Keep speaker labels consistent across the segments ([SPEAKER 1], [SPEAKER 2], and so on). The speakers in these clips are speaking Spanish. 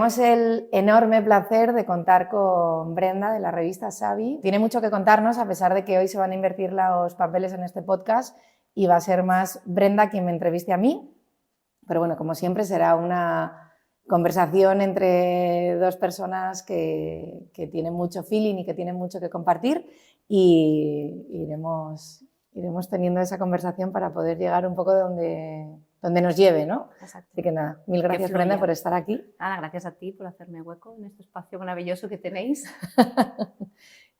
[SPEAKER 1] tenemos el enorme placer de contar con Brenda de la revista Xavi. Tiene mucho que contarnos, a pesar de que hoy se van a invertir los papeles en este podcast y va a ser más Brenda quien me entreviste a mí. Pero bueno, como siempre será una conversación entre dos personas que tienen mucho feeling y que tienen mucho que compartir, y iremos teniendo esa conversación para poder llegar un poco de donde nos lleve, ¿no?
[SPEAKER 2] Exacto.
[SPEAKER 1] Así que nada, mil gracias, Brenda, por estar aquí.
[SPEAKER 2] Nada, gracias a ti por hacerme hueco en este espacio maravilloso que tenéis.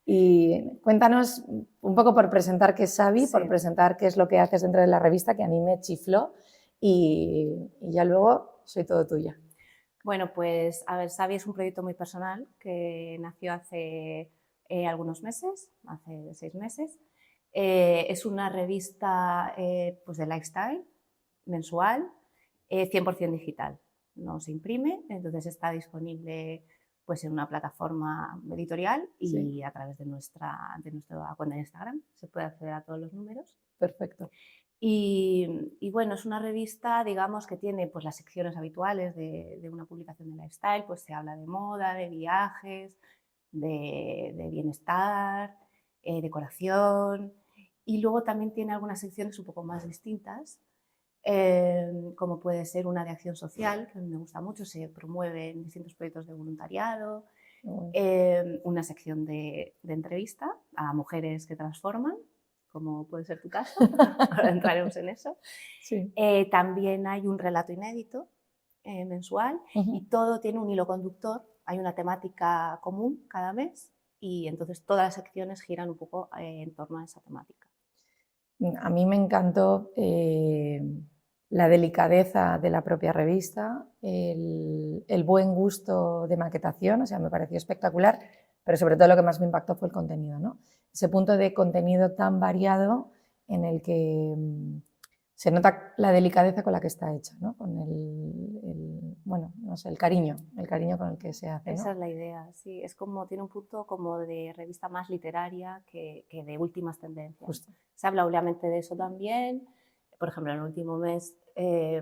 [SPEAKER 1] Y cuéntanos un poco por presentar qué es Xavi,
[SPEAKER 2] Sí.
[SPEAKER 1] por presentar qué es lo que haces dentro de la revista, que a mí me chifló, y ya luego soy todo tuya.
[SPEAKER 2] Bueno, pues a ver, Xavi es un proyecto muy personal que nació hace algunos meses, hace 6 meses. Es una revista pues de lifestyle mensual, 100% digital. No se imprime, entonces está disponible pues en una plataforma editorial y
[SPEAKER 1] Sí.
[SPEAKER 2] a través de nuestra cuenta de Instagram se puede acceder a todos los números.
[SPEAKER 1] Perfecto.
[SPEAKER 2] Y bueno, es una revista, digamos, que tiene pues las secciones habituales de una publicación de lifestyle, pues se habla de moda, de viajes, de bienestar, decoración, y luego también tiene algunas secciones un poco más distintas, como puede ser una de acción social, que a mí me gusta mucho, se promueven distintos proyectos de voluntariado, una sección de entrevista a mujeres que transforman, como puede ser tu caso, ahora entraremos en eso.
[SPEAKER 1] Sí.
[SPEAKER 2] También hay un relato inédito mensual y todo tiene un hilo conductor, hay una temática común cada mes y entonces todas las secciones giran un poco en torno a esa temática.
[SPEAKER 1] A mí me encantó la delicadeza de la propia revista, el buen gusto de maquetación, o sea, me pareció espectacular, pero sobre todo lo que más me impactó fue el contenido, ¿no? Ese punto de contenido tan variado en el que se nota la delicadeza con la que está hecha, ¿no? Con bueno, no sé, el cariño con el que se hace, ¿no?
[SPEAKER 2] Esa es la idea, sí, es como, tiene un punto como de revista más literaria que de últimas tendencias.
[SPEAKER 1] Justo.
[SPEAKER 2] Se habla obviamente de eso también, por ejemplo, en el último mes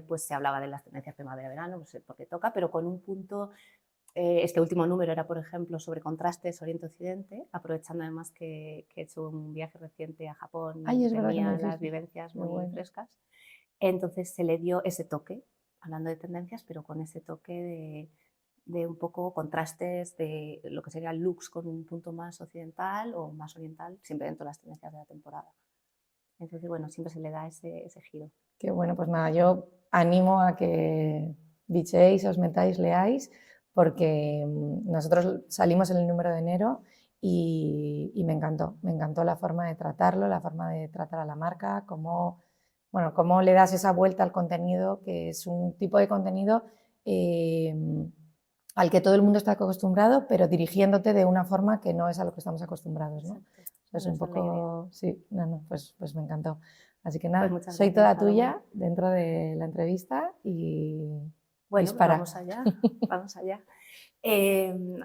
[SPEAKER 2] pues se hablaba de las tendencias primavera-verano, pues, porque toca, pero con un punto, este último número era, por ejemplo, sobre contrastes Oriente-Occidente, aprovechando además que he hecho un viaje reciente a Japón
[SPEAKER 1] Ay,
[SPEAKER 2] y
[SPEAKER 1] es verdad que me
[SPEAKER 2] tenía las
[SPEAKER 1] dijiste.
[SPEAKER 2] vivencias
[SPEAKER 1] Qué
[SPEAKER 2] muy
[SPEAKER 1] bueno.
[SPEAKER 2] frescas. Entonces se le dio ese toque, hablando de tendencias, pero con ese toque de un poco contrastes de lo que serían looks con un punto más occidental o más oriental, siempre dentro de las tendencias de la temporada. Entonces, bueno, siempre se le da ese giro.
[SPEAKER 1] Qué bueno, pues nada, yo animo a que bichéis, os metáis, leáis, porque nosotros salimos en el número de enero y me encantó la forma de tratarlo, la forma de tratar a la marca, cómo le das esa vuelta al contenido, que es un tipo de contenido al que todo el mundo está acostumbrado, pero dirigiéndote de una forma que no es a lo que estamos acostumbrados, ¿no?
[SPEAKER 2] Exacto.
[SPEAKER 1] Es un poco, sí, pues me encantó. Así que nada,
[SPEAKER 2] Pues
[SPEAKER 1] soy toda tuya
[SPEAKER 2] Salomé.
[SPEAKER 1] dentro de la entrevista y
[SPEAKER 2] bueno,
[SPEAKER 1] dispara.
[SPEAKER 2] Pues vamos allá, vamos allá.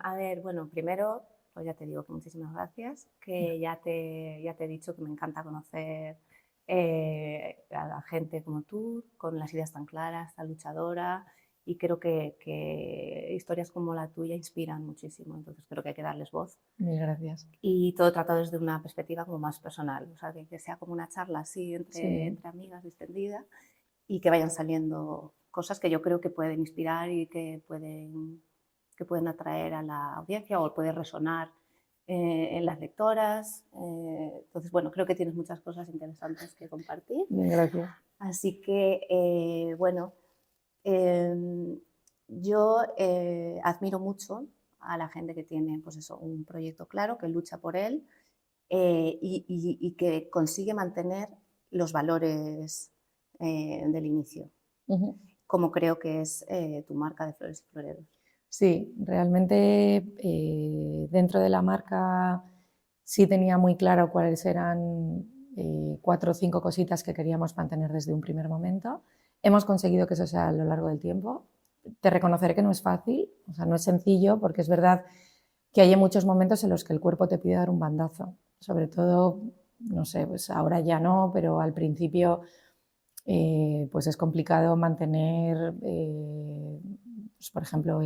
[SPEAKER 2] A ver, bueno, primero, pues ya te digo que muchísimas gracias, que ya te he dicho que me encanta conocer a la gente como tú, con las ideas tan claras, tan luchadora, y creo que historias como la tuya inspiran muchísimo, entonces creo que hay que darles voz.
[SPEAKER 1] Mil gracias.
[SPEAKER 2] Y todo tratado desde una perspectiva como más personal, o sea, que sea como una charla así entre amigas, distendida, y que vayan saliendo cosas que yo creo que pueden inspirar y que pueden atraer a la audiencia o puede resonar en las lectoras. Entonces, bueno, creo que tienes muchas cosas interesantes que compartir.
[SPEAKER 1] Gracias.
[SPEAKER 2] Así que, bueno, yo admiro mucho a la gente que tiene pues eso, un proyecto claro, que lucha por él y que consigue mantener los valores del inicio, como creo que es tu marca de Flores y Floreros.
[SPEAKER 1] Sí, realmente dentro de la marca sí tenía muy claro cuáles eran 4 o 5 cositas que queríamos mantener desde un primer momento. Hemos conseguido que eso sea a lo largo del tiempo. Te reconoceré que no es fácil, o sea, no es sencillo, porque es verdad que hay muchos momentos en los que el cuerpo te pide dar un bandazo. Sobre todo, no sé, pues ahora ya no, pero al principio pues es complicado mantener pues, por ejemplo,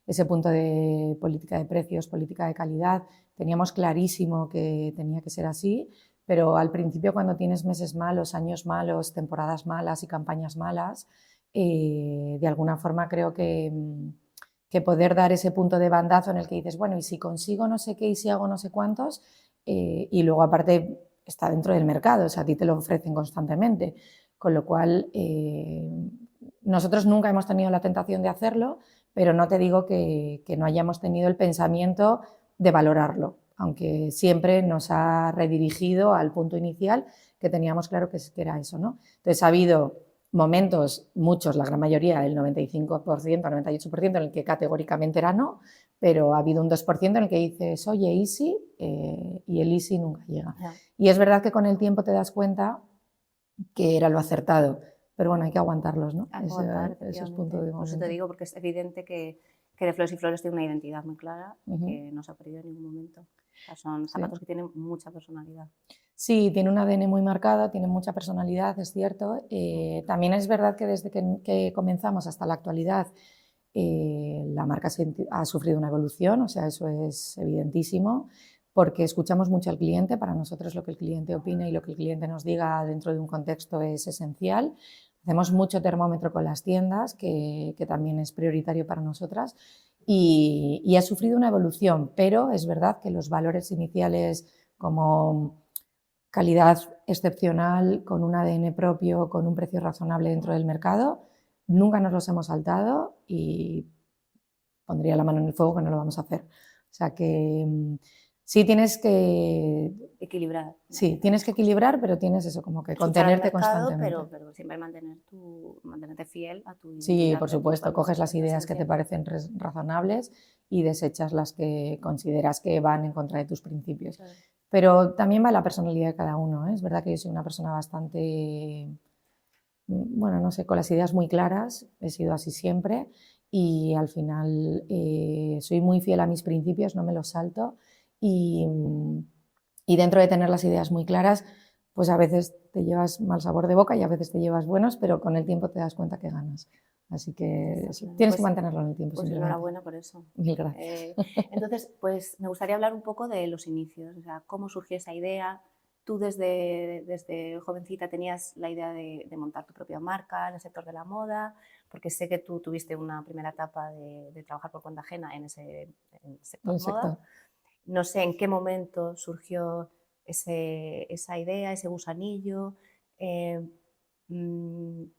[SPEAKER 1] ese punto de política de precios, política de calidad, teníamos clarísimo que tenía que ser así, pero al principio cuando tienes meses malos, años malos, temporadas malas y campañas malas, de alguna forma creo que poder dar ese punto de bandazo en el que dices, bueno, y si consigo no sé qué y si hago no sé cuántos, y luego aparte está dentro del mercado, o sea, a ti te lo ofrecen constantemente, con lo cual nosotros nunca hemos tenido la tentación de hacerlo, pero no te digo que no hayamos tenido el pensamiento de valorarlo, aunque siempre nos ha redirigido al punto inicial que teníamos claro que era eso, ¿no? Entonces ha habido momentos, muchos, la gran mayoría, el 95%, 98%, en el que categóricamente era no, pero ha habido un 2% en el que dices, oye, easy, y el easy nunca llega.
[SPEAKER 2] Ya.
[SPEAKER 1] Y es verdad que con el tiempo te das cuenta que era lo acertado, pero bueno, hay que aguantarlos, ¿no?
[SPEAKER 2] Hay que aguantar,
[SPEAKER 1] Eso es punto de
[SPEAKER 2] Por eso te
[SPEAKER 1] momento.
[SPEAKER 2] digo, porque es evidente que de Flores y Flores tiene una identidad muy clara,
[SPEAKER 1] Uh-huh.
[SPEAKER 2] que no se ha perdido en ningún momento. O sea, son zapatos que tienen mucha personalidad.
[SPEAKER 1] Sí, tiene un ADN muy marcado, tiene mucha personalidad, es cierto. También es verdad que desde que comenzamos hasta la actualidad la marca ha sufrido una evolución, o sea, eso es evidentísimo, porque escuchamos mucho al cliente. Para nosotros lo que el cliente opina y lo que el cliente nos diga dentro de un contexto es esencial. Hacemos mucho termómetro con las tiendas, que también es prioritario para nosotras, y ha sufrido una evolución, pero es verdad que los valores iniciales como calidad excepcional, con un ADN propio, con un precio razonable dentro del mercado, nunca nos los hemos saltado y pondría la mano en el fuego que no lo vamos a hacer. O sea que sí tienes que
[SPEAKER 2] Equilibrar.
[SPEAKER 1] Sí, tienes que equilibrar, pero tienes eso, como que
[SPEAKER 2] Escuchar al
[SPEAKER 1] contenerte
[SPEAKER 2] mercado,
[SPEAKER 1] constantemente.
[SPEAKER 2] pero siempre mantenerte fiel a tu
[SPEAKER 1] Sí,
[SPEAKER 2] identidad,
[SPEAKER 1] por
[SPEAKER 2] a tu
[SPEAKER 1] supuesto, coges las ideas que te
[SPEAKER 2] esencia.
[SPEAKER 1] parecen razonables y desechas las que consideras que van en contra de tus principios.
[SPEAKER 2] Claro.
[SPEAKER 1] Pero también va la personalidad de cada uno, ¿eh? Es verdad que yo soy una persona bastante, bueno, no sé, con las ideas muy claras, he sido así siempre y al final soy muy fiel a mis principios, no me los salto y dentro de tener las ideas muy claras, pues a veces te llevas mal sabor de boca y a veces te llevas buenos, pero con el tiempo te das cuenta que ganas. Así que
[SPEAKER 2] Claro.
[SPEAKER 1] tienes que mantenerlo en el tiempo.
[SPEAKER 2] Pues
[SPEAKER 1] simplemente.
[SPEAKER 2] enhorabuena por eso.
[SPEAKER 1] Mil gracias.
[SPEAKER 2] Entonces, pues me gustaría hablar un poco de los inicios, o sea, cómo surgió esa idea. Tú desde jovencita tenías la idea de montar tu propia marca en el sector de la moda, porque sé que tú tuviste una primera etapa de trabajar por cuenta ajena en el sector
[SPEAKER 1] El
[SPEAKER 2] moda.
[SPEAKER 1] sector.
[SPEAKER 2] No sé en qué momento surgió esa idea, ese gusanillo,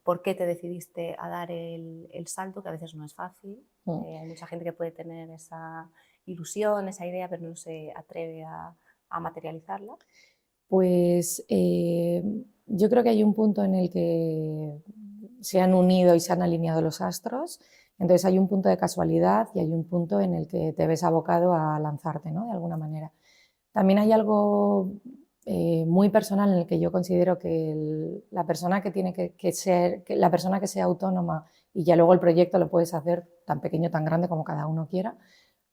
[SPEAKER 2] por qué te decidiste a dar el salto, que a veces no es fácil. Hay mucha gente que puede tener esa ilusión, esa idea, pero no se atreve a materializarla.
[SPEAKER 1] Pues yo creo que hay un punto en el que se han unido y se han alineado los astros, entonces hay un punto de casualidad y hay un punto en el que te ves abocado a lanzarte, ¿no? De alguna manera. También hay algo muy personal en el que yo considero que la persona que tiene que ser, que la persona que sea autónoma y ya luego el proyecto lo puedes hacer tan pequeño, tan grande como cada uno quiera,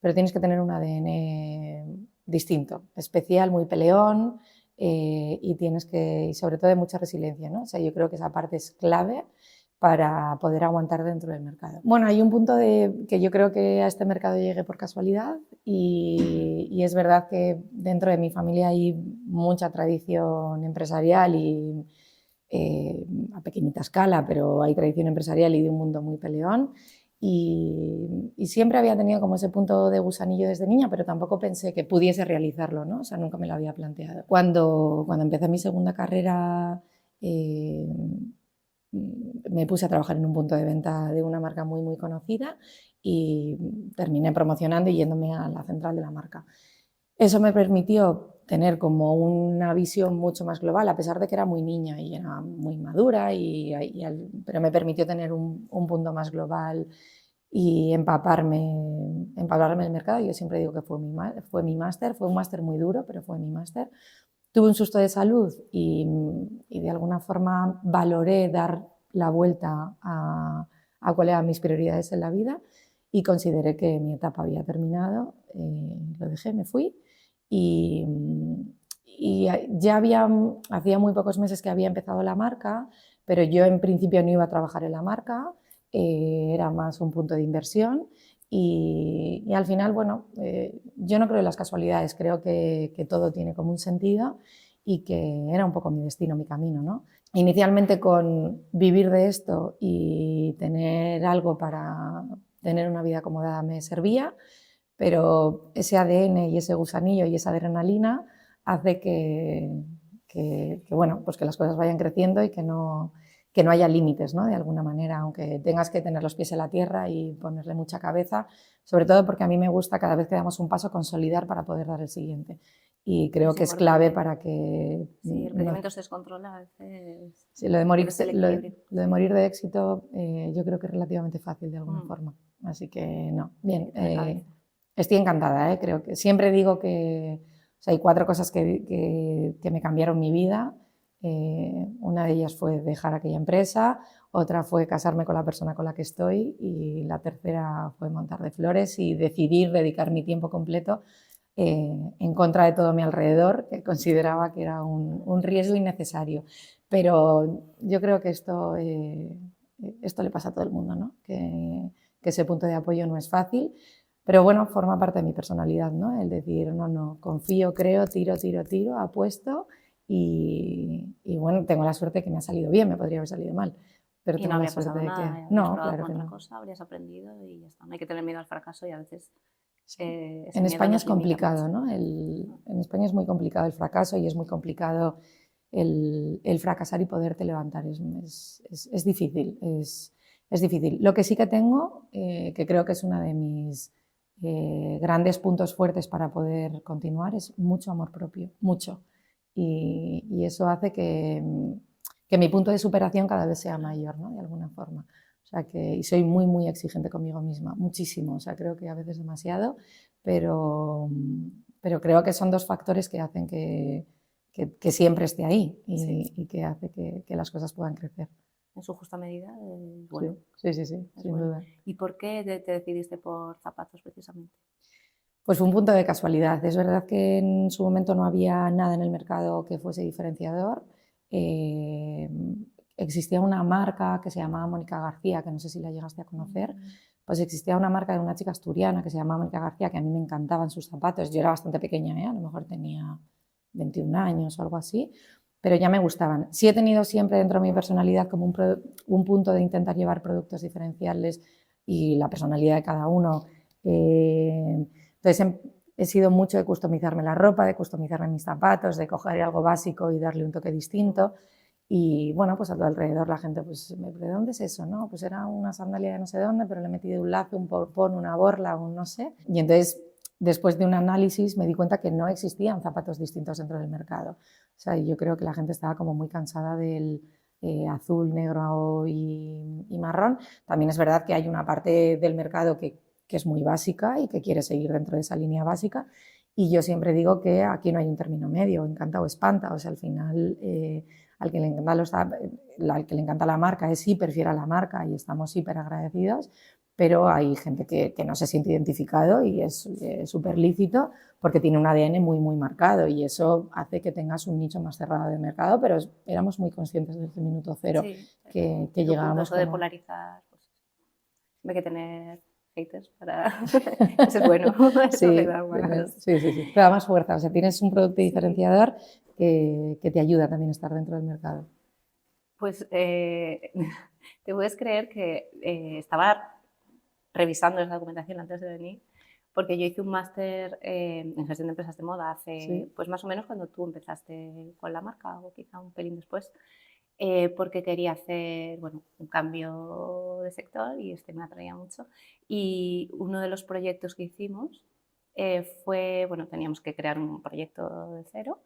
[SPEAKER 1] pero tienes que tener un ADN distinto, especial, muy peleón, y tienes que, y sobre todo de mucha resiliencia, ¿no? O sea, yo creo que esa parte es clave para poder aguantar dentro del mercado. Bueno, hay un punto de que yo creo que a este mercado llegué por casualidad y es verdad que dentro de mi familia hay mucha tradición empresarial y a pequeñita escala, pero hay tradición empresarial y de un mundo muy peleón. Y siempre había tenido como ese punto de gusanillo desde niña, pero tampoco pensé que pudiese realizarlo, ¿no? O sea, nunca me lo había planteado. Cuando empecé mi segunda carrera, me puse a trabajar en un punto de venta de una marca muy, muy conocida y terminé promocionando y yéndome a la central de la marca. Eso me permitió tener como una visión mucho más global, a pesar de que era muy niña y era muy madura, pero me permitió tener un punto más global y empaparme del mercado. Yo siempre digo que fue mi máster, fue un máster muy duro, pero fue mi máster. Tuve un susto de salud y de alguna forma valoré dar la vuelta a cuáles eran mis prioridades en la vida y consideré que mi etapa había terminado, lo dejé, me fui y, ya hacía muy pocos meses que había empezado la marca, pero yo en principio no iba a trabajar en la marca era más un punto de inversión y al final, bueno, yo no creo en las casualidades, creo que todo tiene como un sentido y que era un poco mi destino, mi camino, ¿no? Inicialmente con vivir de esto y tener algo para tener una vida acomodada me servía, pero ese ADN y ese gusanillo y esa adrenalina hace bueno, pues que las cosas vayan creciendo y que no haya límites, ¿no? De alguna manera, aunque tengas que tener los pies en la tierra y ponerle mucha cabeza, sobre todo porque a mí me gusta cada vez que damos un paso consolidar para poder dar el siguiente. Y creo que es clave para que...
[SPEAKER 2] Sí, el crecimiento se descontrola a veces.
[SPEAKER 1] Sí, lo de morir de éxito yo creo que es relativamente fácil de alguna forma. Así que no, bien. Estoy encantada, creo que siempre digo que o sea, hay 4 cosas que me cambiaron mi vida. Una de ellas fue dejar aquella empresa, otra fue casarme con la persona con la que estoy y la tercera fue montar de flores y decidir dedicar mi tiempo completo en contra de todo mi alrededor, que consideraba que era un riesgo innecesario. Pero yo creo que esto le pasa a todo el mundo, ¿no? Que ese punto de apoyo no es fácil, pero bueno, forma parte de mi personalidad, ¿no? El decir, no, confío, creo, tiro, apuesto y bueno, tengo la suerte de que me ha salido bien, me podría haber salido mal. Pero
[SPEAKER 2] y
[SPEAKER 1] tengo
[SPEAKER 2] no
[SPEAKER 1] la
[SPEAKER 2] habría
[SPEAKER 1] suerte
[SPEAKER 2] pasado
[SPEAKER 1] de que...
[SPEAKER 2] nada,
[SPEAKER 1] No,
[SPEAKER 2] probado
[SPEAKER 1] claro
[SPEAKER 2] con
[SPEAKER 1] que
[SPEAKER 2] otra
[SPEAKER 1] no.
[SPEAKER 2] cosa, habrías aprendido y ya está. No hay que tener miedo al fracaso y a veces
[SPEAKER 1] Sí.
[SPEAKER 2] ese
[SPEAKER 1] En
[SPEAKER 2] miedo
[SPEAKER 1] España
[SPEAKER 2] nos
[SPEAKER 1] es
[SPEAKER 2] limita
[SPEAKER 1] complicado,
[SPEAKER 2] mucho.
[SPEAKER 1] ¿no? En España es muy complicado el fracaso y es muy complicado el fracasar y poderte levantar. Es difícil, es difícil. Lo que sí que tengo, que creo que es uno de mis grandes puntos fuertes para poder continuar, es mucho amor propio, mucho. Y eso hace que mi punto de superación cada vez sea mayor, ¿no? De alguna forma. O sea y soy muy, muy exigente conmigo misma, muchísimo. O sea, creo que a veces demasiado, pero creo que son 2 factores que hacen que siempre esté ahí y que hace que las cosas puedan crecer.
[SPEAKER 2] En su justa medida, bueno.
[SPEAKER 1] Sí, sin
[SPEAKER 2] bueno.
[SPEAKER 1] duda.
[SPEAKER 2] ¿Y por qué te decidiste por zapatos precisamente?
[SPEAKER 1] Pues fue un punto de casualidad. Es verdad que en su momento no había nada en el mercado que fuese diferenciador. Existía una marca que se llamaba Mónica García, que no sé si la llegaste a conocer. Pues existía una marca de una chica asturiana que se llamaba Mónica García, que a mí me encantaban sus zapatos. Yo era bastante pequeña, a lo mejor tenía 21 años o algo así, pero ya me gustaban. Sí he tenido siempre dentro de mi personalidad como un punto de intentar llevar productos diferenciales y la personalidad de cada uno. Entonces he sido mucho de customizarme la ropa, de customizarme mis zapatos, de coger algo básico y darle un toque distinto. Y bueno, pues a tu alrededor la gente, pues, ¿de dónde es eso? No, pues era una sandalia de no sé dónde, pero le he metido un lazo, un porpón, una borla, un no sé. Y entonces, después de un análisis, me di cuenta que no existían zapatos distintos dentro del mercado. O sea, yo creo que la gente estaba como muy cansada del azul, negro y marrón. También es verdad que hay una parte del mercado que es muy básica y que quiere seguir dentro de esa línea básica. Y yo siempre digo que aquí no hay un término medio, encanta o espanta. O sea, al final, al que le encanta la marca es hiper fiel a la marca y estamos hiper agradecidos, pero hay gente que no se siente identificado y es súper lícito porque tiene un ADN muy, muy marcado y eso hace que tengas un nicho más cerrado de mercado, pero éramos muy conscientes desde el minuto cero que llegábamos
[SPEAKER 2] Eso de polarizar, pues, hay que tener haters para... Eso es bueno, eso le da más...
[SPEAKER 1] Sí, te da más fuerza, o sea, tienes un producto diferenciador que te ayuda también a estar dentro del mercado.
[SPEAKER 2] Pues te puedes creer que estaba revisando esa documentación antes de venir, porque yo hice un máster en gestión de empresas de moda hace, pues más o menos cuando tú empezaste con la marca, o quizá un pelín después, porque quería hacer, bueno, un cambio de sector y me atraía mucho. Y uno de los proyectos que hicimos fue, bueno, teníamos que crear un proyecto de cero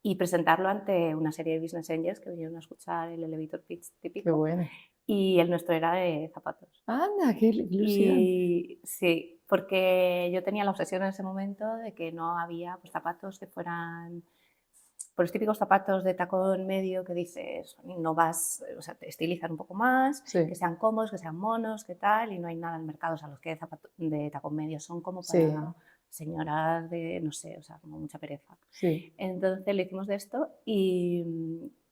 [SPEAKER 2] y presentarlo ante una serie de business angels que vinieron a escuchar el elevator pitch típico.
[SPEAKER 1] Qué bueno.
[SPEAKER 2] Y el nuestro era de zapatos.
[SPEAKER 1] ¡Anda, qué ilusión!
[SPEAKER 2] Y sí, porque yo tenía la obsesión en ese momento de que no había pues, zapatos que fueran por los típicos zapatos de tacón medio que dices, no vas, o sea, te estilizan un poco más, que sean cómodos, que sean monos, que tal, y no hay nada en el mercado. O sea, los que de tacón medio son como para señoras de, no sé, o sea, como mucha pereza. Entonces le hicimos de esto y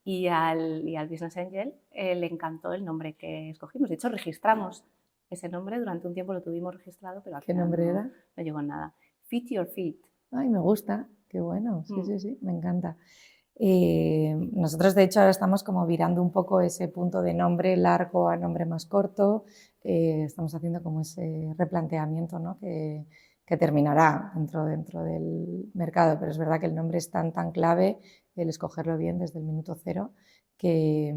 [SPEAKER 2] y al Business Angel le encantó el nombre que escogimos. De hecho, registramos ese nombre, durante un tiempo lo tuvimos registrado, pero al
[SPEAKER 1] ¿Qué
[SPEAKER 2] final
[SPEAKER 1] nombre era?
[SPEAKER 2] no llegó en nada. Fit Your Feet.
[SPEAKER 1] Ay, me gusta, qué bueno, sí, me encanta. Nosotros, de hecho, ahora estamos como virando un poco ese punto de nombre largo a nombre más corto. Estamos haciendo como ese replanteamiento, ¿no? que terminará dentro del mercado, pero es verdad que el nombre es tan clave, el escogerlo bien desde el minuto cero, que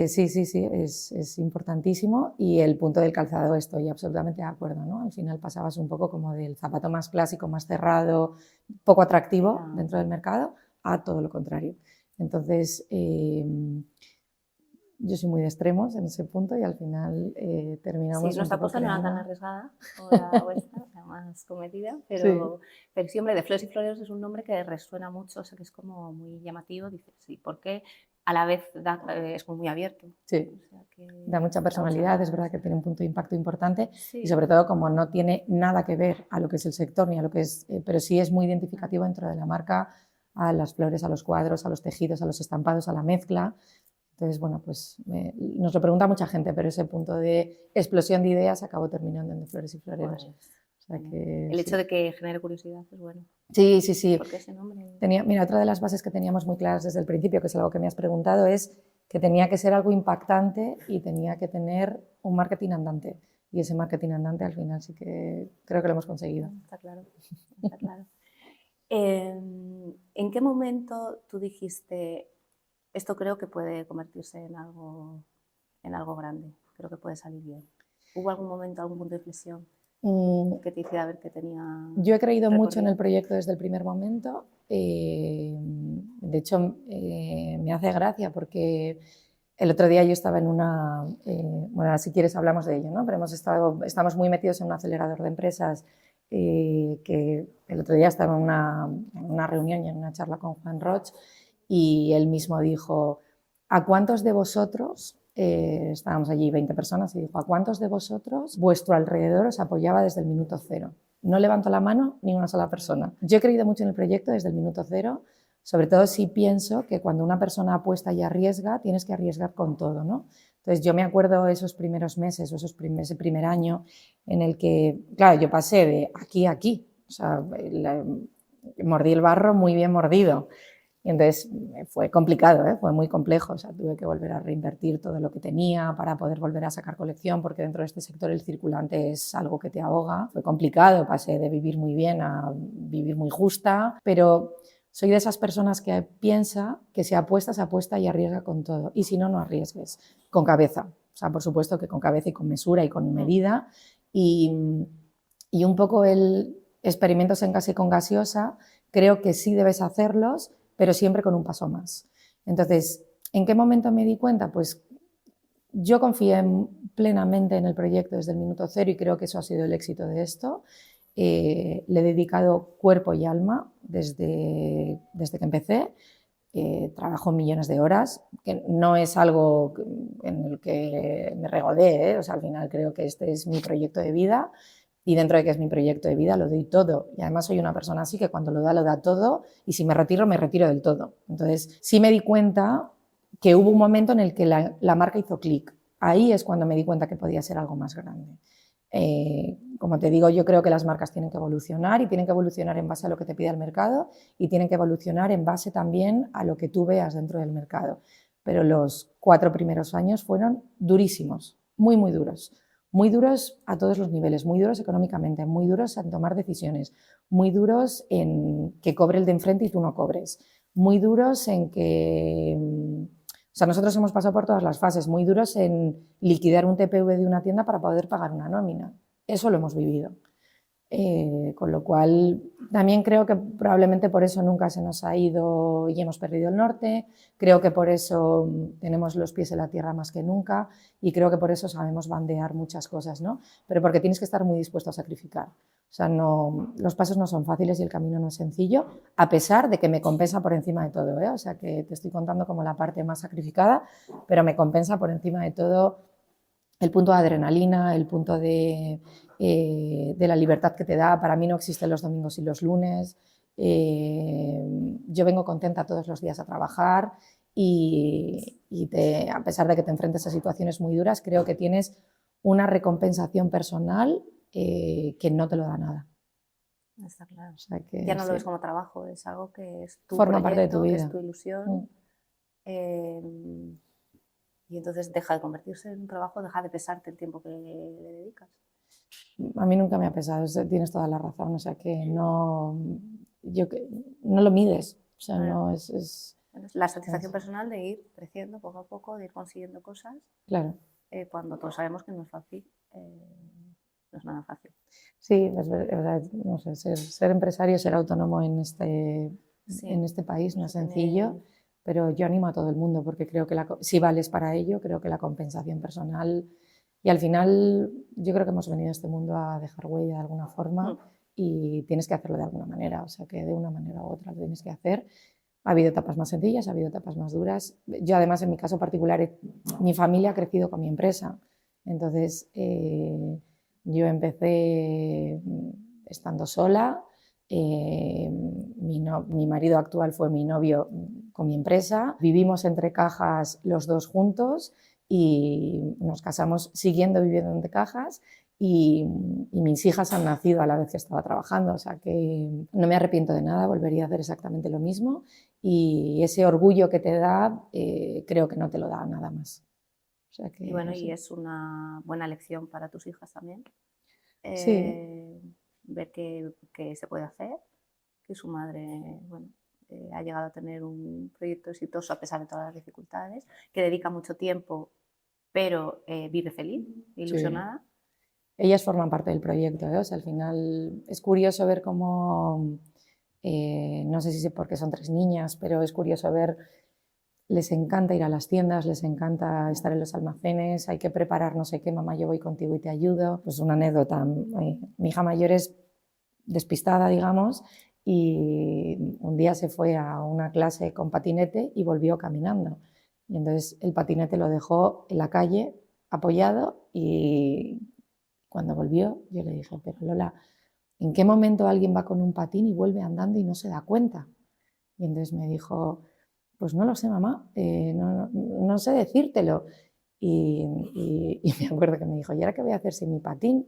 [SPEAKER 1] sí, es importantísimo. Y el punto del calzado, estoy absolutamente de acuerdo, ¿no? Al final pasabas un poco como del zapato más clásico, más cerrado, poco atractivo dentro del mercado, a todo lo contrario. Entonces, yo soy muy de extremos en ese punto y al final terminamos.
[SPEAKER 2] Sí, nuestra apuesta no era tan arriesgada como la vuestra, la más cometida, pero sí, hombre, de Flores y Floreros es un nombre que resuena mucho, o sea, que es como muy llamativo. Dices, sí, porque a la vez es como muy abierto.
[SPEAKER 1] Sí,
[SPEAKER 2] o sea, que
[SPEAKER 1] da mucha personalidad, es verdad que tiene un punto de impacto importante,
[SPEAKER 2] sí.
[SPEAKER 1] Y sobre todo como no tiene nada que ver a lo que es el sector ni a lo que es, pero sí es muy identificativo dentro de la marca, a las flores, a los cuadros, a los tejidos, a los estampados, a la mezcla. Entonces, bueno, pues nos lo pregunta mucha gente, pero ese punto de explosión de ideas acabó terminando en De Flores y Floreros.
[SPEAKER 2] Pues,
[SPEAKER 1] o sea que,
[SPEAKER 2] el hecho de que genere curiosidad es bueno.
[SPEAKER 1] Sí.
[SPEAKER 2] ¿Por qué ese nombre?
[SPEAKER 1] Mira, otra de las bases que teníamos muy claras desde el principio, que es algo que me has preguntado, es que tenía que ser algo impactante y tenía que tener un marketing andante. Y ese marketing andante al final sí que creo que lo hemos conseguido.
[SPEAKER 2] Está claro, está claro. ¿En qué momento tú dijiste, esto creo que puede convertirse en algo grande, creo que puede salir bien? ¿Hubo algún momento, algún punto de inflexión que te hiciera ver que tenía
[SPEAKER 1] Yo he creído
[SPEAKER 2] recorrido?
[SPEAKER 1] mucho en el proyecto desde el primer momento. De hecho, me hace gracia porque el otro día yo estaba en una... bueno, si quieres hablamos de ello, ¿no? Pero estamos muy metidos en un acelerador de empresas, que el otro día estaba en una reunión y en una charla con Juan Roch, y él mismo dijo: ¿a cuántos de vosotros, estábamos allí 20 personas, y dijo, ¿a cuántos de vosotros vuestro alrededor os apoyaba desde el minuto cero? No levantó la mano ni una sola persona. Yo he creído mucho en el proyecto desde el minuto cero, sobre todo si pienso que cuando una persona apuesta y arriesga, tienes que arriesgar con todo, ¿no? Entonces yo me acuerdo esos primeros meses o ese primer año en el que, claro, yo pasé de aquí a aquí, o sea, mordí el barro muy bien mordido. Y entonces fue complicado, fue muy complejo, o sea, tuve que volver a reinvertir todo lo que tenía para poder volver a sacar colección, porque dentro de este sector el circulante es algo que te ahoga. Fue complicado, pasé de vivir muy bien a vivir muy justa, pero soy de esas personas que piensa que si apuesta, se apuesta y arriesga con todo. Y si no, no arriesgues, con cabeza. O sea, por supuesto que con cabeza y con mesura y con medida. Y un poco el experimentos en casa y con gaseosa, creo que sí debes hacerlos, pero siempre con un paso más. Entonces, ¿en qué momento me di cuenta? Pues yo confié plenamente en el proyecto desde el minuto cero y creo que eso ha sido el éxito de esto. Le he dedicado cuerpo y alma desde que empecé. Trabajo millones de horas, que no es algo en el que me regodee, o sea, al final creo que este es mi proyecto de vida. Y dentro de que es mi proyecto de vida, lo doy todo. Y además soy una persona así que cuando lo da todo. Y si me retiro del todo. Entonces, sí me di cuenta que hubo un momento en el que la marca hizo clic. Ahí es cuando me di cuenta que podía ser algo más grande. Como te digo, yo creo que las marcas tienen que evolucionar y tienen que evolucionar en base a lo que te pide el mercado y tienen que evolucionar en base también a lo que tú veas dentro del mercado. Pero los 4 primeros años fueron durísimos, muy, muy duros. Muy duros a todos los niveles, muy duros económicamente, muy duros en tomar decisiones, muy duros en que cobre el de enfrente y tú no cobres, muy duros en que... O sea, nosotros hemos pasado por todas las fases, muy duros en liquidar un TPV de una tienda para poder pagar una nómina. Eso lo hemos vivido. Con lo cual, también creo que probablemente por eso nunca se nos ha ido y hemos perdido el norte, creo que por eso tenemos los pies en la tierra más que nunca y creo que por eso sabemos bandear muchas cosas, ¿no? Pero porque tienes que estar muy dispuesto a sacrificar. O sea, los pasos no son fáciles y el camino no es sencillo, a pesar de que me compensa por encima de todo, ¿eh? O sea, que te estoy contando como la parte más sacrificada, pero me compensa por encima de todo el punto de adrenalina, el punto de la libertad que te da. Para mí no existen los domingos y los lunes. Yo vengo contenta todos los días a trabajar a pesar de que te enfrentes a situaciones muy duras, creo que tienes una recompensación personal que no te lo da nada.
[SPEAKER 2] Está claro.
[SPEAKER 1] O sea que,
[SPEAKER 2] Ya no
[SPEAKER 1] sí,
[SPEAKER 2] lo ves como trabajo, es algo que es tu
[SPEAKER 1] forma parte de tu
[SPEAKER 2] proyecto, que es
[SPEAKER 1] vida.
[SPEAKER 2] tu ilusión. Y entonces deja de convertirse en un trabajo, deja de pesarte el tiempo que le dedicas.
[SPEAKER 1] A mí nunca me ha pesado, tienes toda la razón, o sea que no, no lo mides, o sea,
[SPEAKER 2] Claro.
[SPEAKER 1] no es
[SPEAKER 2] Bueno, es la satisfacción personal de ir creciendo poco a poco, de ir consiguiendo cosas,
[SPEAKER 1] claro.
[SPEAKER 2] cuando todos sabemos que no es fácil, no es nada fácil.
[SPEAKER 1] Sí, es verdad, no sé, ser empresario, ser autónomo en
[SPEAKER 2] Sí,
[SPEAKER 1] este país no es
[SPEAKER 2] eso
[SPEAKER 1] sencillo,
[SPEAKER 2] tiene...
[SPEAKER 1] pero yo animo a todo el mundo porque creo que si vales para ello, creo que la compensación personal, y al final yo creo que hemos venido a este mundo a dejar huella de alguna forma y tienes que hacerlo de alguna manera, o sea que de una manera u otra lo tienes que hacer. Ha habido etapas más sencillas, ha habido etapas más duras. Yo además en mi caso particular, mi familia ha crecido con mi empresa, entonces yo empecé estando sola, mi marido actual fue mi novio con mi empresa, vivimos entre cajas los dos juntos y nos casamos siguiendo viviendo entre cajas y mis hijas han nacido a la vez que estaba trabajando, o sea que no me arrepiento de nada, volvería a hacer exactamente lo mismo y ese orgullo que te da creo que no te lo da nada más. O sea que,
[SPEAKER 2] Y bueno,
[SPEAKER 1] sí.
[SPEAKER 2] y es una buena lección para tus hijas también,
[SPEAKER 1] Sí,
[SPEAKER 2] ver que se puede hacer, que su madre, bueno, ha llegado a tener un proyecto exitoso a pesar de todas las dificultades, que dedica mucho tiempo, pero vive feliz,
[SPEAKER 1] sí.
[SPEAKER 2] ilusionada.
[SPEAKER 1] Ellas forman parte del proyecto, ¿eh? O sea, al final es curioso ver cómo, no sé si es porque son tres niñas, pero es curioso ver, les encanta ir a las tiendas, les encanta estar en los almacenes, hay que preparar no sé qué, mamá, yo voy contigo y te ayudo. Pues una anécdota, mi hija mayor es despistada, digamos, y un día se fue a una clase con patinete y volvió caminando. Y entonces el patinete lo dejó en la calle apoyado y cuando volvió yo le dije, pero Lola, ¿en qué momento alguien va con un patín y vuelve andando y no se da cuenta? Y entonces me dijo, pues no lo sé, mamá, no sé decírtelo. Y me acuerdo que me dijo, ¿y ahora qué voy a hacer sin mi patín?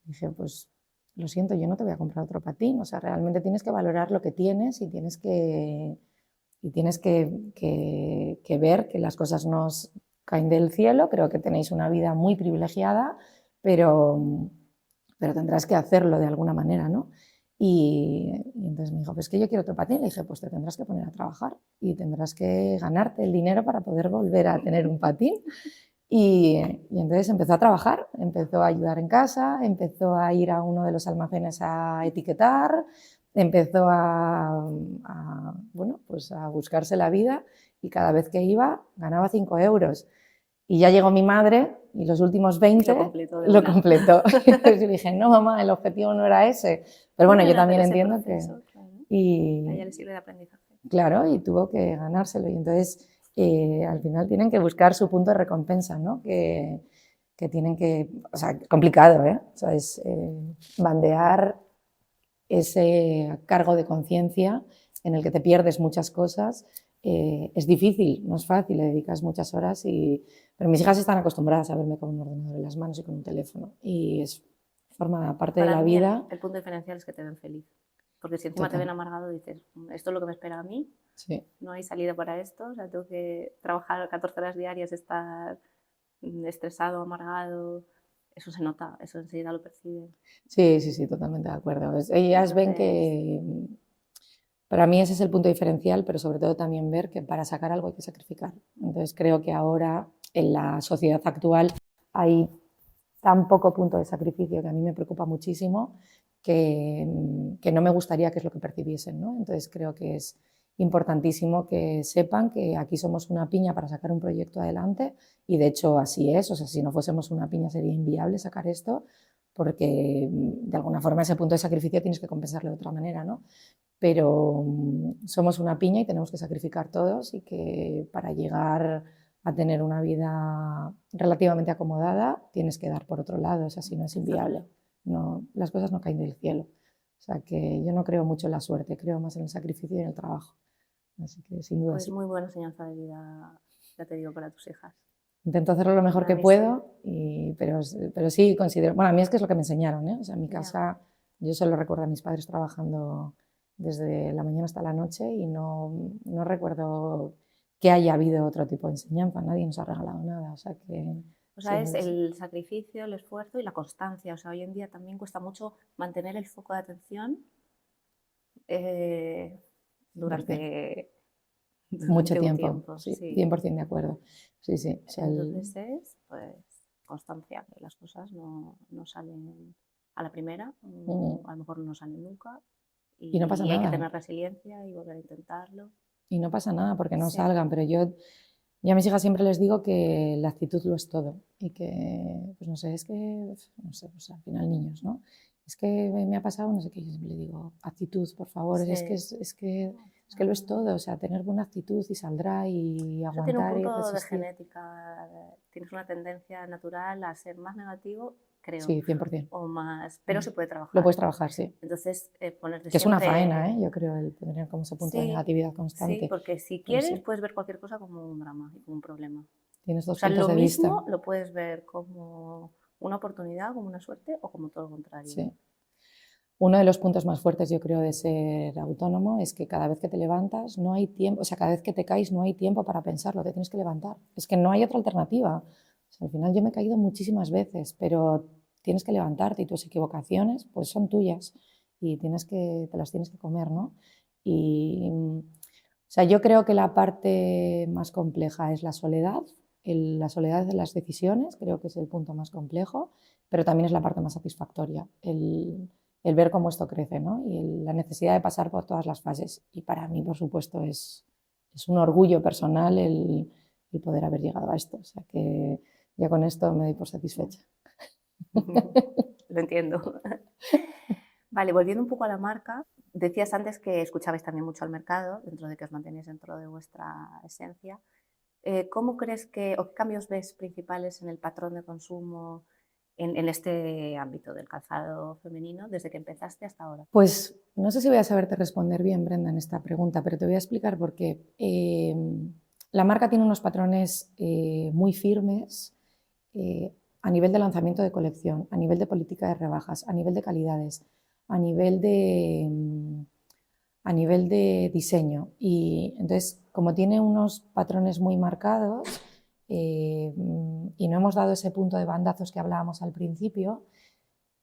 [SPEAKER 1] Y dije, pues lo siento, yo no te voy a comprar otro patín. O sea, realmente tienes que valorar lo que tienes y tienes que ver que las cosas no os caen del cielo. Creo que tenéis una vida muy privilegiada, pero tendrás que hacerlo de alguna manera, ¿no? Y entonces me dijo, pues que yo quiero otro patín. Le dije, pues te tendrás que poner a trabajar y tendrás que ganarte el dinero para poder volver a tener un patín. Y entonces empezó a trabajar, empezó a ayudar en casa, empezó a ir a uno de los almacenes a etiquetar, empezó bueno, pues a buscarse la vida y cada vez que iba ganaba 5 euros. Y ya llegó mi madre y los últimos 20 lo completó. Y dije, no mamá, el objetivo no era ese. Pero bueno, yo también entiendo
[SPEAKER 2] proceso,
[SPEAKER 1] que...
[SPEAKER 2] claro, a ella
[SPEAKER 1] Y
[SPEAKER 2] le sirve de aprendizaje.
[SPEAKER 1] claro, y tuvo que ganárselo. Y entonces al final tienen que buscar su punto de recompensa, ¿no? Que tienen que... O sea, complicado, ¿eh? O sea, es bandear ese cargo de conciencia en el que te pierdes muchas cosas. Es difícil, no es fácil, le dedicas muchas horas, pero mis hijas están acostumbradas a verme con un ordenador en las manos y con un teléfono y forma parte de
[SPEAKER 2] Para
[SPEAKER 1] la
[SPEAKER 2] mí
[SPEAKER 1] vida.
[SPEAKER 2] el punto diferencial es que te ven feliz, porque si encima te
[SPEAKER 1] Total.
[SPEAKER 2] ven amargado dices, esto es lo que me espera a mí,
[SPEAKER 1] Sí.
[SPEAKER 2] no hay salida para esto, o sea, tengo que trabajar 14 horas diarias, estar estresado, amargado, eso se nota, eso enseguida lo perciben.
[SPEAKER 1] Sí, sí, sí, totalmente de acuerdo. Ellas ven
[SPEAKER 2] Entonces,
[SPEAKER 1] que, para mí ese es el punto diferencial, pero sobre todo también ver que para sacar algo hay que sacrificar. Entonces creo que ahora en la sociedad actual hay tan poco punto de sacrificio que a mí me preocupa muchísimo que no me gustaría que es lo que percibiesen, ¿no? Entonces creo que es importantísimo que sepan que aquí somos una piña para sacar un proyecto adelante y de hecho así es, o sea, si no fuésemos una piña sería inviable sacar esto porque de alguna forma ese punto de sacrificio tienes que compensarlo de otra manera, ¿no? Pero somos una piña y tenemos que sacrificar todos y que para llegar a tener una vida relativamente acomodada tienes que dar por otro lado, o sea, si no es inviable. No, las cosas no caen del cielo. O sea, que yo no creo mucho en la suerte, creo más en el sacrificio y en el trabajo. Así que sin duda
[SPEAKER 2] Pues
[SPEAKER 1] sí.
[SPEAKER 2] muy buena enseñanza de vida, ya te digo, para tus hijas.
[SPEAKER 1] Intento hacerlo lo mejor
[SPEAKER 2] Para
[SPEAKER 1] que
[SPEAKER 2] mí sí.
[SPEAKER 1] puedo, pero sí considero, bueno, a mí es que es lo que me enseñaron, ¿eh? O sea, en mi
[SPEAKER 2] Ya.
[SPEAKER 1] casa yo solo recuerdo a mis padres trabajando desde la mañana hasta la noche y no recuerdo que haya habido otro tipo de enseñanza, nadie nos ha regalado nada, o sea que
[SPEAKER 2] O sea,
[SPEAKER 1] sin
[SPEAKER 2] es
[SPEAKER 1] duda sí.
[SPEAKER 2] el sacrificio, el esfuerzo y la constancia. O sea, hoy en día también cuesta mucho mantener el foco de atención eh,
[SPEAKER 1] 100%.
[SPEAKER 2] durante,
[SPEAKER 1] Mucho
[SPEAKER 2] durante un
[SPEAKER 1] tiempo,
[SPEAKER 2] tiempo,
[SPEAKER 1] sí,
[SPEAKER 2] sí.
[SPEAKER 1] 100% de acuerdo. Sí, sí, o sea,
[SPEAKER 2] Entonces es, pues, constancia, que las cosas no salen a la primera, a lo mejor no salen nunca,
[SPEAKER 1] y no pasa
[SPEAKER 2] y hay que
[SPEAKER 1] nada.
[SPEAKER 2] tener resiliencia y volver a intentarlo.
[SPEAKER 1] Y no pasa nada porque no
[SPEAKER 2] Sí,
[SPEAKER 1] salgan, pero yo a mis hijas siempre les digo que la actitud lo es todo y que, pues no sé, es que, no sé, pues al final niños, ¿no? Es que me ha pasado, no sé qué, yo siempre le digo, actitud, por favor,
[SPEAKER 2] sí.
[SPEAKER 1] es que lo es todo, o sea, tener buena actitud y saldrá y
[SPEAKER 2] Eso tiene un
[SPEAKER 1] aguantar y
[SPEAKER 2] punto de
[SPEAKER 1] resistir.
[SPEAKER 2] genética, tienes una tendencia natural a ser más negativo, creo,
[SPEAKER 1] Sí, 100%.
[SPEAKER 2] o más, pero se puede
[SPEAKER 1] Lo
[SPEAKER 2] trabajar.
[SPEAKER 1] puedes trabajar, sí.
[SPEAKER 2] Entonces, ponerte
[SPEAKER 1] Que es una faena,
[SPEAKER 2] siempre...
[SPEAKER 1] ¿eh? Yo creo, el tener como ese punto de
[SPEAKER 2] Sí,
[SPEAKER 1] negatividad
[SPEAKER 2] sí,
[SPEAKER 1] constante,
[SPEAKER 2] porque si
[SPEAKER 1] pero
[SPEAKER 2] quieres
[SPEAKER 1] sí,
[SPEAKER 2] puedes ver cualquier cosa como un drama y como un problema.
[SPEAKER 1] tienes
[SPEAKER 2] O
[SPEAKER 1] dos
[SPEAKER 2] sea,
[SPEAKER 1] puntos
[SPEAKER 2] lo
[SPEAKER 1] de vista,
[SPEAKER 2] mismo lo puedes ver como una oportunidad, como una suerte o como todo lo contrario.
[SPEAKER 1] sí. Uno de los puntos más fuertes, yo creo, de ser autónomo es que cada vez que te levantas no hay tiempo, o sea, cada vez que te caes no hay tiempo para pensarlo, te tienes que levantar. Es que no hay otra alternativa. O sea, al final yo me he caído muchísimas veces, pero tienes que levantarte y tus equivocaciones pues son tuyas y te las tienes que comer, ¿no? Y, o sea, yo creo que la parte más compleja es la soledad, la soledad de las decisiones, creo que es el punto más complejo, pero también es la parte más satisfactoria, el ver cómo esto crece, ¿no? Y la necesidad de pasar por todas las fases. Y para mí, por supuesto, es un orgullo personal el poder haber llegado a esto. O sea que ya con esto me doy por satisfecha.
[SPEAKER 2] Lo entiendo. Vale, volviendo un poco a la marca, decías antes que escuchabais también mucho al mercado, dentro de que os mantenéis dentro de vuestra esencia. ¿Cómo crees que, o qué cambios ves principales en el patrón de consumo en este ámbito del calzado femenino desde que empezaste hasta ahora?
[SPEAKER 1] Pues no sé si voy a saberte responder bien, Brenda, en esta pregunta, pero te voy a explicar por qué. La marca tiene unos patrones muy firmes a nivel de lanzamiento de colección, a nivel de política de rebajas, a nivel de calidades, a nivel a nivel de diseño. Y entonces, como tiene unos patrones muy marcados y no hemos dado ese punto de bandazos que hablábamos al principio,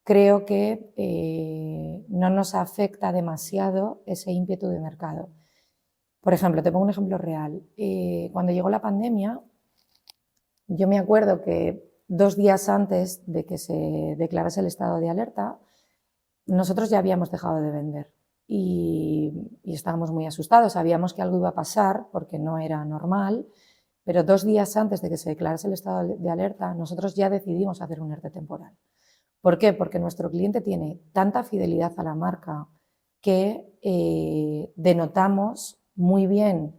[SPEAKER 1] creo que no nos afecta demasiado ese ímpetu de mercado. Por ejemplo, te pongo un ejemplo real. Cuando llegó la pandemia, yo me acuerdo que 2 días antes de que se declarase el estado de alerta, nosotros ya habíamos dejado de vender y estábamos muy asustados. Sabíamos que algo iba a pasar porque no era normal, pero 2 días antes de que se declarase el estado de alerta, nosotros ya decidimos hacer un ERTE temporal. ¿Por qué? Porque nuestro cliente tiene tanta fidelidad a la marca que denotamos muy bien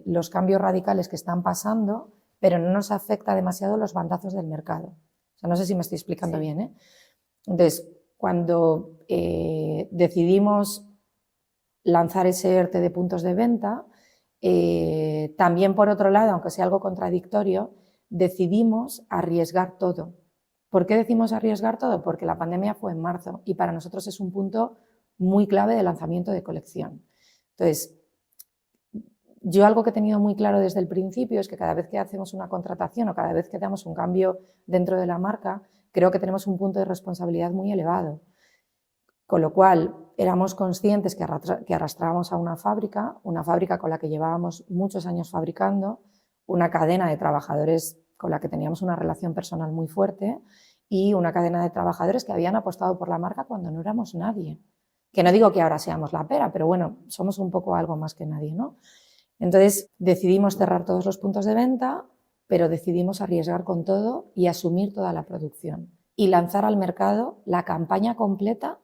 [SPEAKER 1] los cambios radicales que están pasando, pero no nos afecta demasiado los bandazos del mercado. O sea, no sé si me estoy explicando
[SPEAKER 2] Sí,
[SPEAKER 1] bien, ¿eh? Entonces, cuando decidimos lanzar ese ERTE de puntos de venta, también por otro lado, aunque sea algo contradictorio, decidimos arriesgar todo. ¿Por qué decimos arriesgar todo? Porque la pandemia fue en marzo y para nosotros es un punto muy clave de lanzamiento de colección. Entonces, yo algo que he tenido muy claro desde el principio es que cada vez que hacemos una contratación o cada vez que damos un cambio dentro de la marca, creo que tenemos un punto de responsabilidad muy elevado. Con lo cual, éramos conscientes que arrastrábamos a una fábrica con la que llevábamos muchos años fabricando, una cadena de trabajadores con la que teníamos una relación personal muy fuerte y una cadena de trabajadores que habían apostado por la marca cuando no éramos nadie. Que no digo que ahora seamos la pera, pero bueno, somos un poco algo más que nadie, ¿no? Entonces decidimos cerrar todos los puntos de venta, pero decidimos arriesgar con todo y asumir toda la producción y lanzar al mercado la campaña completa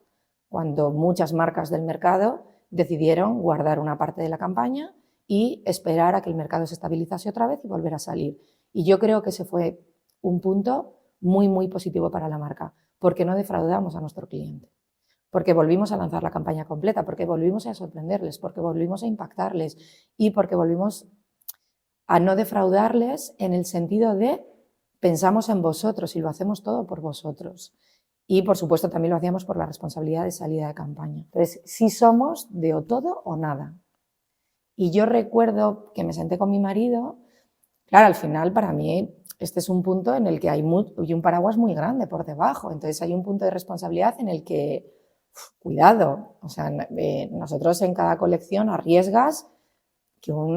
[SPEAKER 1] cuando muchas marcas del mercado decidieron guardar una parte de la campaña y esperar a que el mercado se estabilizase otra vez y volver a salir. Y yo creo que ese fue un punto muy, muy positivo para la marca, porque no defraudamos a nuestro cliente. porque volvimos a lanzar la campaña completa, porque volvimos a sorprenderles, porque volvimos a impactarles y porque volvimos a no defraudarles en el sentido de pensamos en vosotros y lo hacemos todo por vosotros. Y, por supuesto, también lo hacíamos por la responsabilidad de salida de campaña. Entonces, sí somos de o todo o nada. Y yo recuerdo que me senté con mi marido. Claro, al final, para mí, este es un punto en el que hay un paraguas muy grande por debajo. Entonces, hay un punto de responsabilidad en el que, cuidado, o sea, nosotros en cada colección arriesgas que un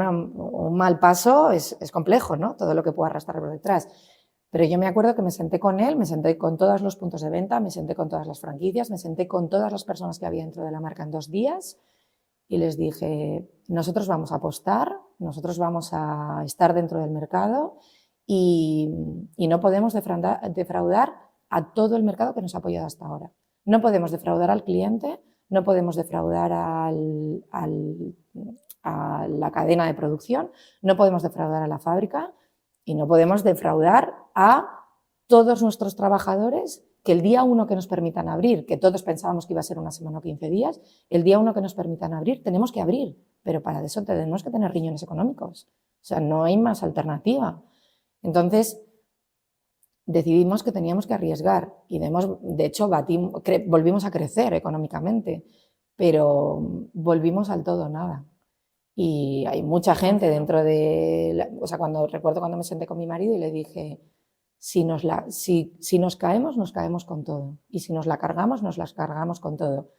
[SPEAKER 1] mal paso es complejo, ¿no? Todo lo que pueda arrastrar por detrás. Pero yo me acuerdo que me senté con él, me senté con todos los puntos de venta, me senté con todas las franquicias, me senté con todas las personas que había dentro de la marca en 2 días y les dije, nosotros vamos a apostar, nosotros vamos a estar dentro del mercado y no podemos defraudar a todo el mercado que nos ha apoyado hasta ahora. No podemos defraudar al cliente, no podemos defraudar a la cadena de producción, no podemos defraudar a la fábrica y no podemos defraudar a todos nuestros trabajadores que el día 1 que nos permitan abrir, que todos pensábamos que iba a ser una semana o 15 días, el día 1 que nos permitan abrir, tenemos que abrir, pero para eso tenemos que tener riñones económicos. O sea, no hay más alternativa. Entonces, decidimos que teníamos que arriesgar y de hecho volvimos a crecer económicamente, pero volvimos al todo o nada. Y hay mucha gente dentro de... O sea, recuerdo cuando me senté con mi marido y le dije, si nos caemos con todo. Y si nos la cargamos, nos las cargamos con todo.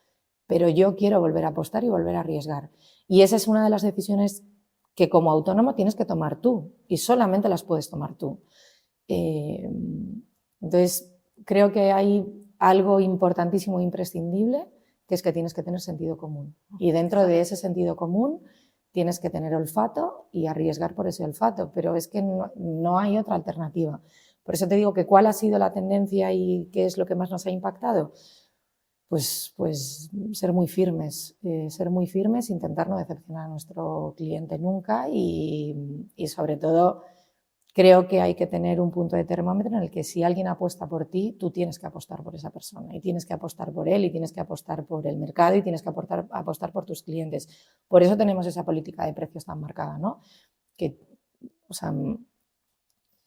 [SPEAKER 1] Pero yo quiero volver a apostar y volver a arriesgar. Y esa es una de las decisiones que como autónomo tienes que tomar tú. Y solamente las puedes tomar tú. Entonces, creo que hay algo importantísimo e imprescindible, que es que tienes que tener sentido común. Y dentro de ese sentido común tienes que tener olfato y arriesgar por ese olfato, pero es que no hay otra alternativa. Por eso te digo que cuál ha sido la tendencia y qué es lo que más nos ha impactado. Pues ser muy firmes, intentar no decepcionar a nuestro cliente nunca y sobre todo creo que hay que tener un punto de termómetro en el que si alguien apuesta por ti, tú tienes que apostar por esa persona y tienes que apostar por él y tienes que apostar por el mercado y tienes que apostar por tus clientes. Por eso tenemos esa política de precios tan marcada, ¿no? Que, o sea,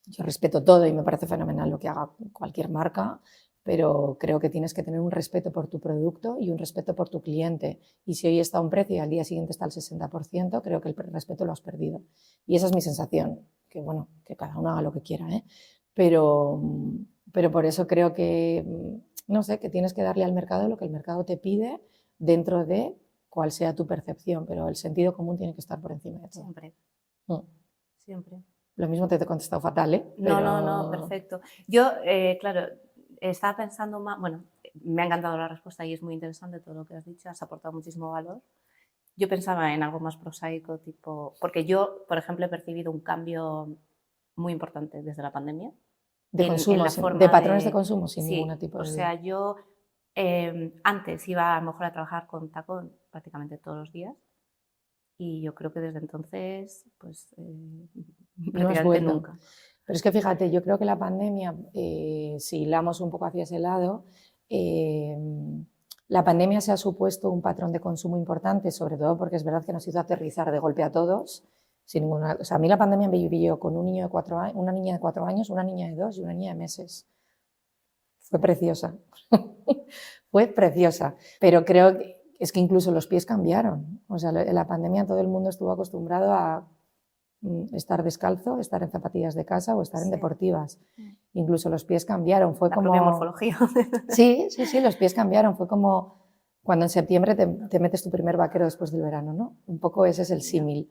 [SPEAKER 1] yo respeto todo y me parece fenomenal lo que haga cualquier marca, pero creo que tienes que tener un respeto por tu producto y un respeto por tu cliente. Y si hoy está a un precio y al día siguiente está al 60%, creo que el respeto lo has perdido. Y esa es mi sensación, que bueno, que cada uno haga lo que quiera, ¿eh? Pero por eso creo que, no sé, que tienes que darle al mercado lo que el mercado te pide dentro de cuál sea tu percepción, pero el sentido común tiene que estar por encima de todo.
[SPEAKER 2] Siempre. Siempre.
[SPEAKER 1] Lo mismo te he contestado fatal, ¿eh?
[SPEAKER 2] Pero... No, perfecto. Yo, claro, estaba pensando más, bueno, me ha encantado la respuesta y es muy interesante todo lo que has dicho, has aportado muchísimo valor. Yo pensaba en algo más prosaico, tipo, porque yo, por ejemplo, he percibido un cambio muy importante desde la pandemia.
[SPEAKER 1] De consumo, de patrones de consumo, sin ningún tipo de...
[SPEAKER 2] O sea, yo antes iba a lo mejor a trabajar con tacón prácticamente todos los días y yo creo que desde entonces, pues, prácticamente nunca.
[SPEAKER 1] Pero es que fíjate, yo creo que la pandemia, si hilamos un poco hacia ese lado, la pandemia se ha supuesto un patrón de consumo importante, sobre todo porque es verdad que nos hizo aterrizar de golpe a todos. Sin ninguna, o sea, a mí la pandemia me vivió con un niño de 4 años, una niña de 4 años, una niña de 2 y una niña de meses. Fue preciosa. Fue preciosa. Pero creo que es que incluso los pies cambiaron. O sea, en la pandemia todo el mundo estuvo acostumbrado a estar descalzo, estar en zapatillas de casa o estar en deportivas. Incluso los pies cambiaron. Fue como...
[SPEAKER 2] propia morfología.
[SPEAKER 1] Sí, los pies cambiaron. Fue como cuando en septiembre te metes tu primer vaquero después del verano, ¿no? Un poco ese es el símil.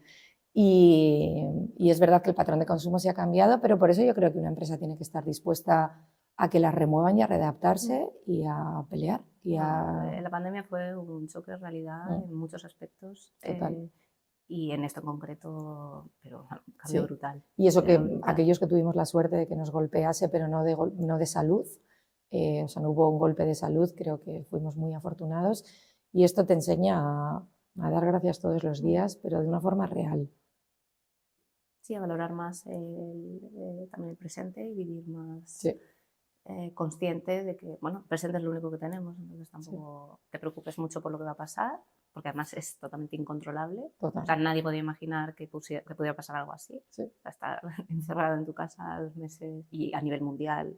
[SPEAKER 1] Y es verdad que el patrón de consumo se ha cambiado, pero por eso yo creo que una empresa tiene que estar dispuesta a que la remuevan y a readaptarse y a pelear.
[SPEAKER 2] La pandemia fue un choque de realidad en muchos aspectos.
[SPEAKER 1] Total.
[SPEAKER 2] Y en esto en concreto, pero un cambio brutal.
[SPEAKER 1] Y eso que brutal. Aquellos que tuvimos la suerte de que nos golpease, pero no de salud, o sea, no hubo un golpe de salud, creo que fuimos muy afortunados. Y esto te enseña a dar gracias todos los días, pero de una forma real.
[SPEAKER 2] Sí, a valorar más también el presente y vivir más...
[SPEAKER 1] Sí.
[SPEAKER 2] consciente de que, bueno, el presente es lo único que tenemos, entonces tampoco te preocupes mucho por lo que va a pasar, porque además es totalmente incontrolable.
[SPEAKER 1] Total.
[SPEAKER 2] O sea, nadie podía imaginar que pudiera pasar algo así.
[SPEAKER 1] Sí.
[SPEAKER 2] O sea, estar encerrado en tu casa 2 meses y a nivel mundial,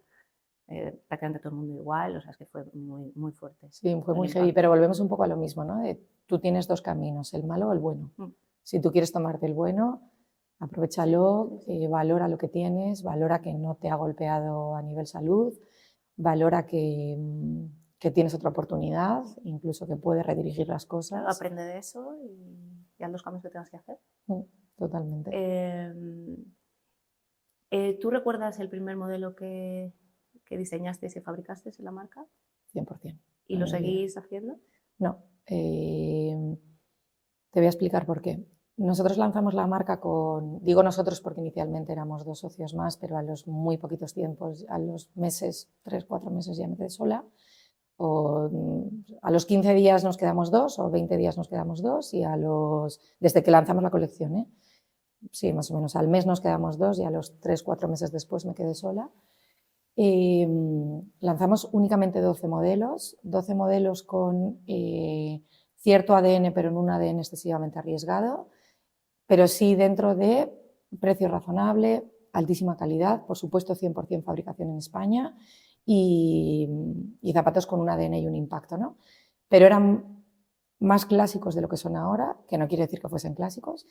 [SPEAKER 2] prácticamente todo el mundo igual, o sea, es que fue muy, muy fuerte.
[SPEAKER 1] Sí, fue muy heavy,
[SPEAKER 2] impacto.
[SPEAKER 1] pero volvemos un poco a lo mismo, ¿no? Tú tienes dos caminos, el malo o el bueno. Si tú quieres tomarte el bueno, aprovéchalo, valora lo que tienes, valora que no te ha golpeado a nivel salud, valora que tienes otra oportunidad, incluso que puedes redirigir las cosas.
[SPEAKER 2] Claro, aprende de eso y haz los cambios que tengas que hacer.
[SPEAKER 1] Totalmente.
[SPEAKER 2] ¿Tú recuerdas el primer modelo que diseñaste y fabricaste en la marca?
[SPEAKER 1] 100%.
[SPEAKER 2] ¿Y lo seguís haciendo?
[SPEAKER 1] No. Te voy a explicar por qué. Nosotros lanzamos la marca digo nosotros porque inicialmente éramos 2 socios más, pero a los muy poquitos tiempos, a los meses, 3, 4 meses ya me quedé sola, o a los 15 días nos quedamos 2 o 20 días nos quedamos 2 y desde que lanzamos la colección, sí, más o menos al mes nos quedamos 2 y a los 3, 4 meses después me quedé sola. Lanzamos únicamente 12 modelos con cierto ADN, pero en un ADN excesivamente arriesgado, pero sí dentro de precio razonable, altísima calidad, por supuesto 100% fabricación en España y zapatos con un ADN y un impacto, ¿no? Pero eran más clásicos de lo que son ahora, que no quiere decir que fuesen clásicos.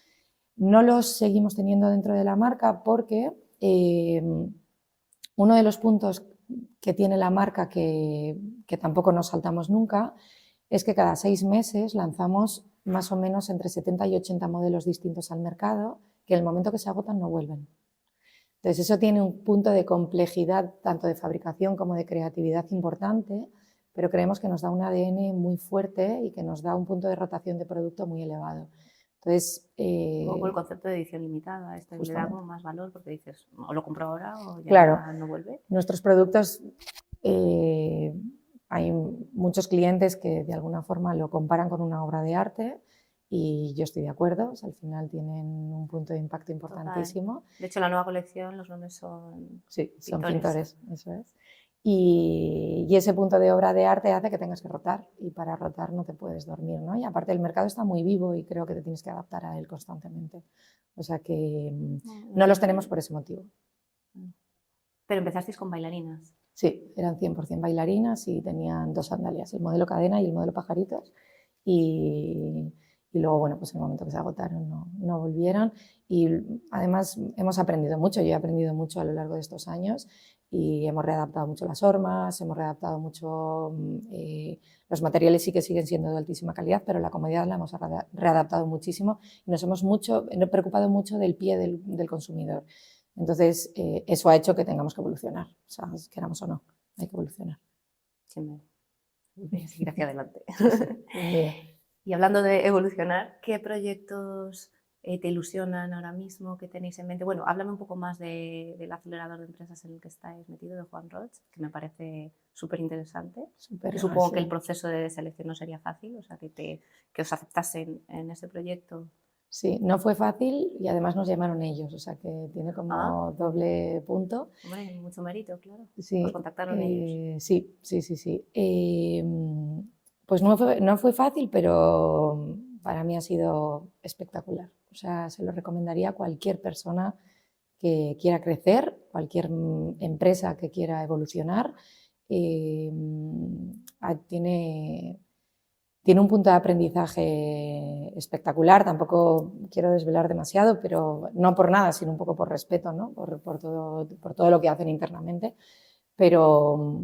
[SPEAKER 1] No los seguimos teniendo dentro de la marca porque uno de los puntos que tiene la marca que tampoco nos saltamos nunca es que cada 6 meses lanzamos más o menos entre 70 y 80 modelos distintos al mercado, que en el momento que se agotan no vuelven. Entonces eso tiene un punto de complejidad tanto de fabricación como de creatividad importante, pero creemos que nos da un ADN muy fuerte y que nos da un punto de rotación de producto muy elevado. Entonces,
[SPEAKER 2] o el concepto de edición limitada, le da como más valor porque dices, o lo compro ahora o ya
[SPEAKER 1] claro,
[SPEAKER 2] no vuelve.
[SPEAKER 1] Nuestros productos, hay muchos clientes que de alguna forma lo comparan con una obra de arte y yo estoy de acuerdo, o sea, al final tienen un punto de impacto importantísimo.
[SPEAKER 2] Total. De hecho, la nueva colección, los nombres son
[SPEAKER 1] son pintores, eso es. Y ese punto de obra de arte hace que tengas que rotar y para rotar no te puedes dormir, ¿no? Y aparte el mercado está muy vivo y creo que te tienes que adaptar a él constantemente. O sea que no los tenemos por ese motivo.
[SPEAKER 2] Pero empezasteis con bailarinas.
[SPEAKER 1] Sí, eran 100% bailarinas y tenían 2 sandalias, el modelo cadena y el modelo pajaritos. Y luego, bueno, pues en el momento que se agotaron no volvieron. Y además hemos aprendido mucho, yo he aprendido mucho a lo largo de estos años y hemos readaptado mucho las hormas, hemos readaptado mucho, los materiales sí que siguen siendo de altísima calidad, pero la comodidad la hemos readaptado muchísimo y nos hemos preocupado mucho del pie del consumidor. Entonces, eso ha hecho que tengamos que evolucionar, o sea, queramos o no, hay que evolucionar.
[SPEAKER 2] Siempre. Seguir hacia adelante. Y hablando de evolucionar, ¿qué proyectos te ilusionan ahora mismo? ¿Qué tenéis en mente? Bueno, háblame un poque más del acelerador de empresas en el que estáis metido, de Juan Roig, que me parece súper interesante. Supongo que el proceso de selección no sería fácil, o sea, que os aceptasen en ese proyecto.
[SPEAKER 1] Sí, no fue fácil y además nos llamaron ellos, o sea que tiene como doble punto.
[SPEAKER 2] Hombre, mucho mérito, claro.
[SPEAKER 1] Sí,
[SPEAKER 2] os contactaron ellos.
[SPEAKER 1] Sí. Pues no fue fácil, pero para mí ha sido espectacular. O sea, se lo recomendaría a cualquier persona que quiera crecer, cualquier empresa que quiera evolucionar. Tiene un punto de aprendizaje espectacular, tampoco quiero desvelar demasiado, pero no por nada, sino un poco por respeto, ¿no? por todo lo que hacen internamente. Pero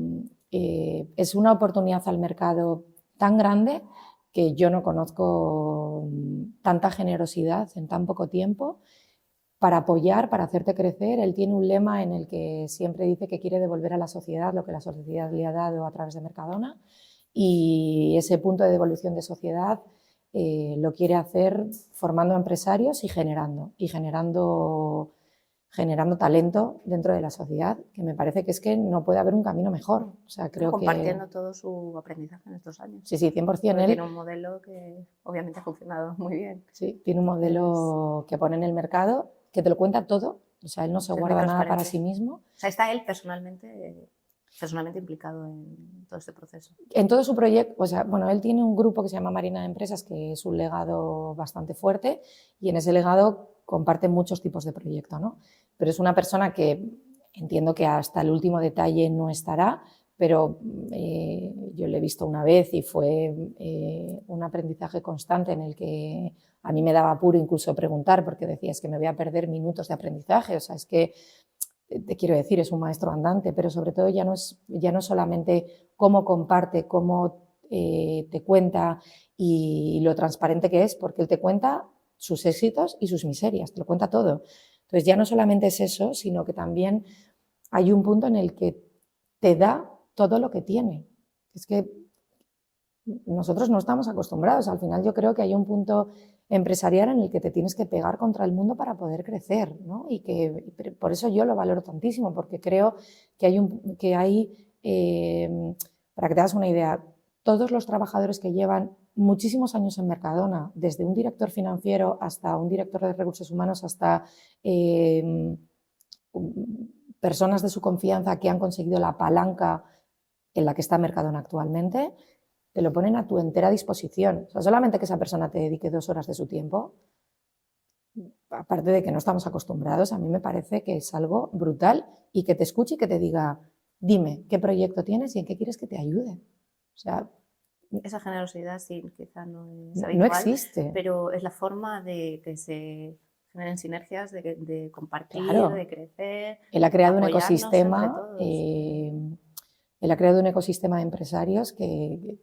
[SPEAKER 1] es una oportunidad al mercado tan grande que yo no conozco tanta generosidad en tan poco tiempo para apoyar, para hacerte crecer. Él tiene un lema en el que siempre dice que quiere devolver a la sociedad lo que la sociedad le ha dado a través de Mercadona. Y ese punto de devolución de sociedad lo quiere hacer formando empresarios y generando talento dentro de la sociedad, que me parece que es que no puede haber un camino mejor. O sea, creo
[SPEAKER 2] compartiendo todo su aprendizaje en estos años.
[SPEAKER 1] Sí, 100%.
[SPEAKER 2] Él tiene un modelo que obviamente ha funcionado muy bien.
[SPEAKER 1] Sí, tiene un modelo que pone en el mercado, que te lo cuenta todo. O sea, él no se guarda nada para sí mismo.
[SPEAKER 2] O sea, está él personalmente personalmente implicado en todo este proceso.
[SPEAKER 1] En todo su proyecto, o sea, bueno, él tiene un grupo que se llama Marina de Empresas, que es un legado bastante fuerte, y en ese legado comparte muchos tipos de proyectos, ¿no? Pero es una persona que entiendo que hasta el último detalle no estará, pero yo le he visto una vez y fue un aprendizaje constante en el que a mí me daba apuro incluso preguntar, porque decía, es que me voy a perder minutos de aprendizaje, o sea, es que te quiero decir, es un maestro andante, pero sobre todo ya no es solamente cómo comparte, cómo te cuenta y lo transparente que es, porque él te cuenta sus éxitos y sus miserias, te lo cuenta todo. Entonces ya no solamente es eso, sino que también hay un punto en el que te da todo lo que tiene. Es que nosotros no estamos acostumbrados, al final yo creo que hay un punto empresarial en el que te tienes que pegar contra el mundo para poder crecer, ¿no? Y que por eso yo lo valoro tantísimo, porque creo que para que te hagas una idea, todos los trabajadores que llevan muchísimos años en Mercadona, desde un director financiero hasta un director de recursos humanos, hasta personas de su confianza que han conseguido la palanca en la que está Mercadona actualmente, te lo ponen a tu entera disposición. O sea, solamente que esa persona te dedique 2 horas de su tiempo, aparte de que no estamos acostumbrados, a mí me parece que es algo brutal, y que te escuche y que te diga, dime qué proyecto tienes y en qué quieres que te ayude. O sea,
[SPEAKER 2] esa generosidad sí, quizá no es habitual,
[SPEAKER 1] no existe.
[SPEAKER 2] pero es la forma de que se generen sinergias, de compartir,
[SPEAKER 1] Claro.
[SPEAKER 2] de crecer.
[SPEAKER 1] Él ha creado un
[SPEAKER 2] apoyarnos
[SPEAKER 1] ecosistema.
[SPEAKER 2] entre todos.
[SPEAKER 1] Él ha creado un ecosistema de empresarios que,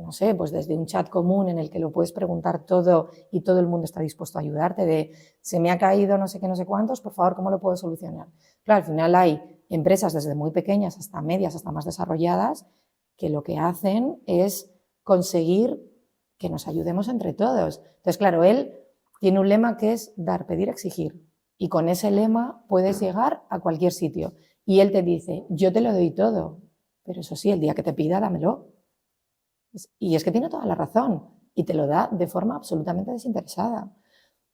[SPEAKER 1] no sé, pues desde un chat común en el que lo puedes preguntar todo y todo el mundo está dispuesto a ayudarte, de se me ha caído no sé qué, no sé cuántos, por favor, ¿cómo lo puedo solucionar? Claro, al final hay empresas desde muy pequeñas hasta medias, hasta más desarrolladas, que lo que hacen es conseguir que nos ayudemos entre todos. Entonces, claro, él tiene un lema que es dar, pedir, exigir. Y con ese lema puedes llegar a cualquier sitio. Y él te dice, yo te lo doy todo, pero eso sí, el día que te pida, dámelo. Y es que tiene toda la razón, y te lo da de forma absolutamente desinteresada.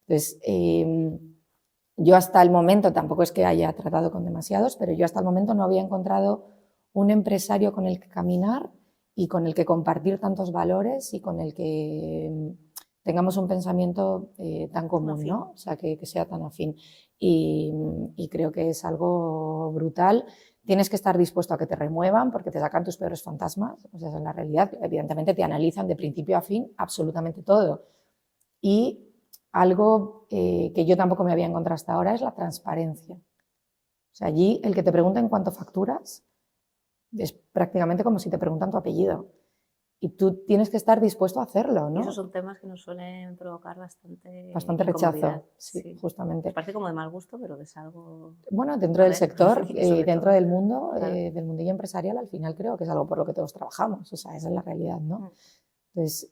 [SPEAKER 1] Entonces, yo hasta el momento, tampoco es que haya tratado con demasiados, pero yo hasta el momento no había encontrado un empresario con el que caminar y con el que compartir tantos valores y con el que tengamos un pensamiento tan común, ¿no? O sea, que sea tan afín. Y creo que es algo brutal. Tienes que estar dispuesto a que te remuevan porque te sacan tus peores fantasmas. O sea, en la realidad, evidentemente, te analizan de principio a fin absolutamente todo. Y algo que yo tampoco me había encontrado hasta ahora es la transparencia. O sea, allí el que te pregunta en cuánto facturas es prácticamente como si te preguntan tu apellido. Y tú tienes que estar dispuesto a hacerlo, ¿no?
[SPEAKER 2] Y esos son temas que nos suelen provocar bastante
[SPEAKER 1] rechazo, sí, justamente.
[SPEAKER 2] Nos parece como de mal gusto, pero que es algo...
[SPEAKER 1] Bueno, dentro del sector, dentro del mundo,
[SPEAKER 2] claro.
[SPEAKER 1] del mundillo empresarial, al final creo que es algo por lo que todos trabajamos. O sea, esa es la realidad, ¿no? Entonces,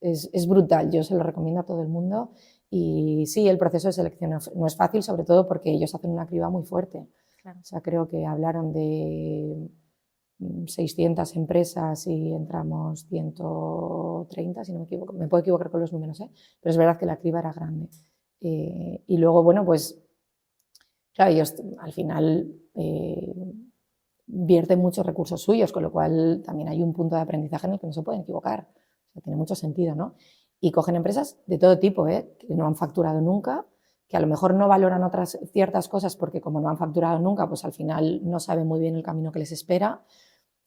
[SPEAKER 1] es brutal, yo se lo recomiendo a todo el mundo. Y sí, el proceso de selección no es fácil, sobre todo porque ellos hacen una criba muy fuerte.
[SPEAKER 2] Claro.
[SPEAKER 1] O sea, creo que hablaron de 600 empresas y entramos 130, si no me equivoco. Me puedo equivocar con los números, pero es verdad que la criba era grande. Y luego, bueno, pues, claro, ellos al final vierten muchos recursos suyos, con lo cual también hay un punto de aprendizaje en el que no se pueden equivocar. O sea, tiene mucho sentido, ¿no? Y cogen empresas de todo tipo, que no han facturado nunca, que a lo mejor no valoran otras ciertas cosas porque como no han facturado nunca, pues al final no saben muy bien el camino que les espera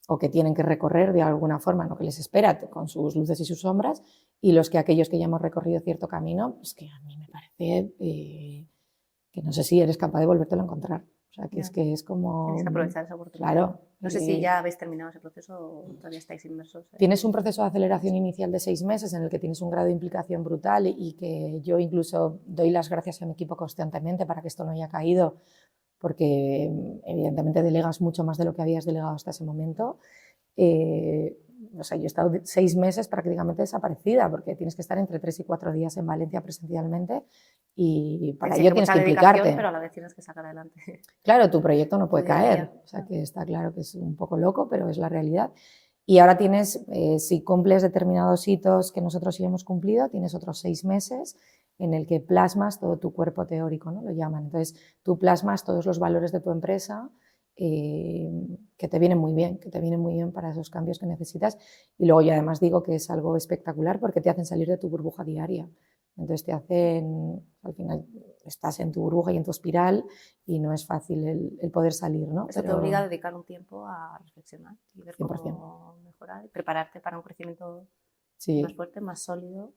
[SPEAKER 1] o que tienen que recorrer de alguna forma lo que les espera con sus luces y sus sombras, y aquellos que ya hemos recorrido cierto camino, pues que a mí me parece que no sé si eres capaz de volvértelo a encontrar. O sea, que es como...
[SPEAKER 2] Tienes que aprovechar esa oportunidad.
[SPEAKER 1] Claro.
[SPEAKER 2] No sé si ya habéis terminado ese proceso o todavía estáis inmersos.
[SPEAKER 1] Tienes un proceso de aceleración inicial de 6 meses en el que tienes un grado de implicación brutal y que yo incluso doy las gracias a mi equipo constantemente para que esto no haya caído, porque evidentemente delegas mucho más de lo que habías delegado hasta ese momento. O sea, yo he estado 6 meses prácticamente desaparecida porque tienes que estar entre 3 y 4 días en Valencia presencialmente y para ello tienes que implicarte.
[SPEAKER 2] Pero a la vez tienes que sacar adelante.
[SPEAKER 1] Claro, tu proyecto no puede caer. O sea, que está claro que es un poco loco, pero es la realidad. Y ahora tienes, si cumples determinados hitos que nosotros sí hemos cumplido, tienes otros 6 meses en el que plasmas todo tu cuerpo teórico, ¿no? Lo llaman. Entonces, tú plasmas todos los valores de tu empresa que te vienen muy bien para esos cambios que necesitas. Y luego yo además digo que es algo espectacular porque te hacen salir de tu burbuja diaria. Entonces te hacen, al final estás en tu burbuja y en tu espiral y no es fácil el poder salir, ¿no?
[SPEAKER 2] Eso te obliga a dedicar un tiempo a reflexionar y ver
[SPEAKER 1] 100%.
[SPEAKER 2] cómo mejorar y prepararte para un crecimiento
[SPEAKER 1] Sí.
[SPEAKER 2] más fuerte, más sólido.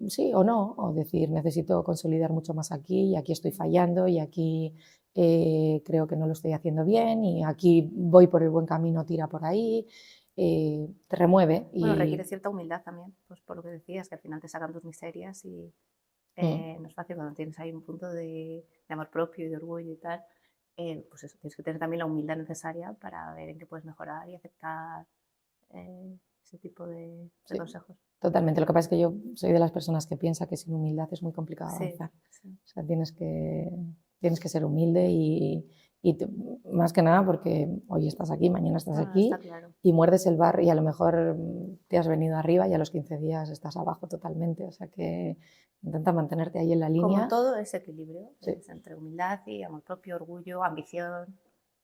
[SPEAKER 1] Sí o no, o decir, necesito consolidar mucho más aquí y aquí estoy fallando y aquí creo que no lo estoy haciendo bien y aquí voy por el buen camino, tira por ahí, te remueve.
[SPEAKER 2] Bueno, requiere cierta humildad también, pues por lo que decías, que al final te sacan tus miserias y no es fácil cuando tienes ahí un punto de amor propio y de orgullo y tal, pues eso, tienes que tener también la humildad necesaria para ver en qué puedes mejorar y aceptar ese tipo de
[SPEAKER 1] Sí.
[SPEAKER 2] consejos.
[SPEAKER 1] Totalmente. Lo que pasa es que yo soy de las personas que piensa que sin humildad es muy complicado avanzar.
[SPEAKER 2] Sí.
[SPEAKER 1] O sea, tienes que ser humilde y más que nada porque hoy estás aquí, mañana estás aquí
[SPEAKER 2] Está claro.
[SPEAKER 1] y muerdes el barro y a lo mejor te has venido arriba y a los 15 días estás abajo totalmente. O sea que intenta mantenerte ahí en la línea.
[SPEAKER 2] Como todo es equilibrio,
[SPEAKER 1] Sí.
[SPEAKER 2] es entre humildad y amor propio, orgullo, ambición,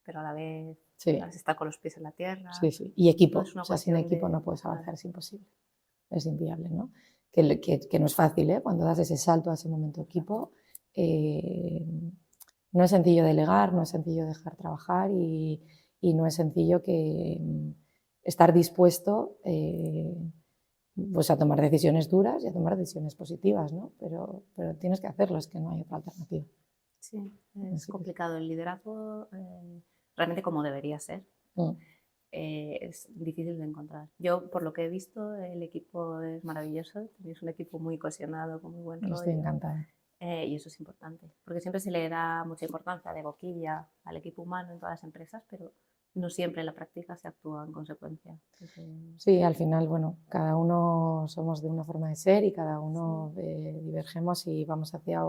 [SPEAKER 2] pero a la vez estar con los pies en la tierra.
[SPEAKER 1] Sí, sí. Y equipo.
[SPEAKER 2] No
[SPEAKER 1] o sea, sin equipo no puedes avanzar, es imposible. Es inviable, ¿no? Que no es fácil, ¿eh? Cuando das ese salto a ese momento equipo, no es sencillo delegar, no es sencillo dejar trabajar y no es sencillo estar dispuesto pues a tomar decisiones duras y a tomar decisiones positivas, ¿no? Pero tienes que hacerlo, es que no hay otra alternativa.
[SPEAKER 2] Sí, es complicado el liderazgo, realmente como debería ser. Es difícil de encontrar. Yo, por lo que he visto, el equipo es maravilloso, tenéis un equipo muy cohesionado, con muy buen rollo.
[SPEAKER 1] Estoy encantada.
[SPEAKER 2] Y eso es importante, porque siempre se le da mucha importancia de boquilla al equipo humano en todas las empresas, pero no siempre en la práctica se actúa en consecuencia.
[SPEAKER 1] Sí, al final, bueno, cada uno somos de una forma de ser y cada uno divergemos y vamos hacia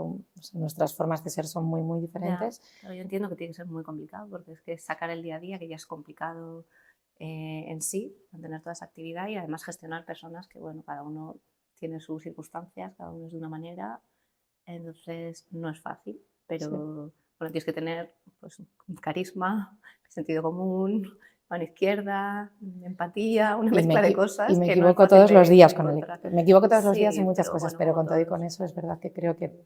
[SPEAKER 1] nuestras formas de ser son muy, muy diferentes.
[SPEAKER 2] Ya, claro, yo entiendo que tiene que ser muy complicado, porque es que sacar el día a día, que ya es complicado en sí, mantener toda esa actividad y además gestionar personas que, bueno, cada uno tiene sus circunstancias, cada uno es de una manera, entonces no es fácil, pero bueno, tienes que tener pues, carisma, sentido común, mano izquierda, empatía, una mezcla de cosas.
[SPEAKER 1] Y me
[SPEAKER 2] que
[SPEAKER 1] equivoco
[SPEAKER 2] no es
[SPEAKER 1] todos los días
[SPEAKER 2] con
[SPEAKER 1] me equivoco todos los días en muchas cosas, pero con todo y con eso es verdad que creo que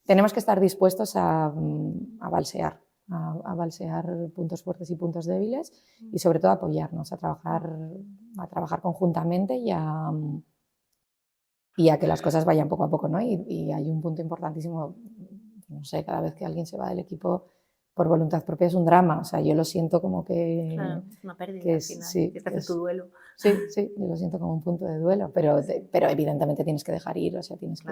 [SPEAKER 1] tenemos que estar dispuestos a balsear. A balsear puntos fuertes y puntos débiles y sobre todo apoyarnos, a trabajar conjuntamente y a que las cosas vayan poco a poco, ¿no? Y hay un punto importantísimo, no sé, cada vez que alguien se va del equipo por voluntad propia es un drama, o sea, yo lo siento como que...
[SPEAKER 2] Claro, es una pérdida al final, tienes que hacer tu duelo.
[SPEAKER 1] Sí, yo lo siento como un punto de duelo, pero evidentemente tienes que dejar ir, o sea, tienes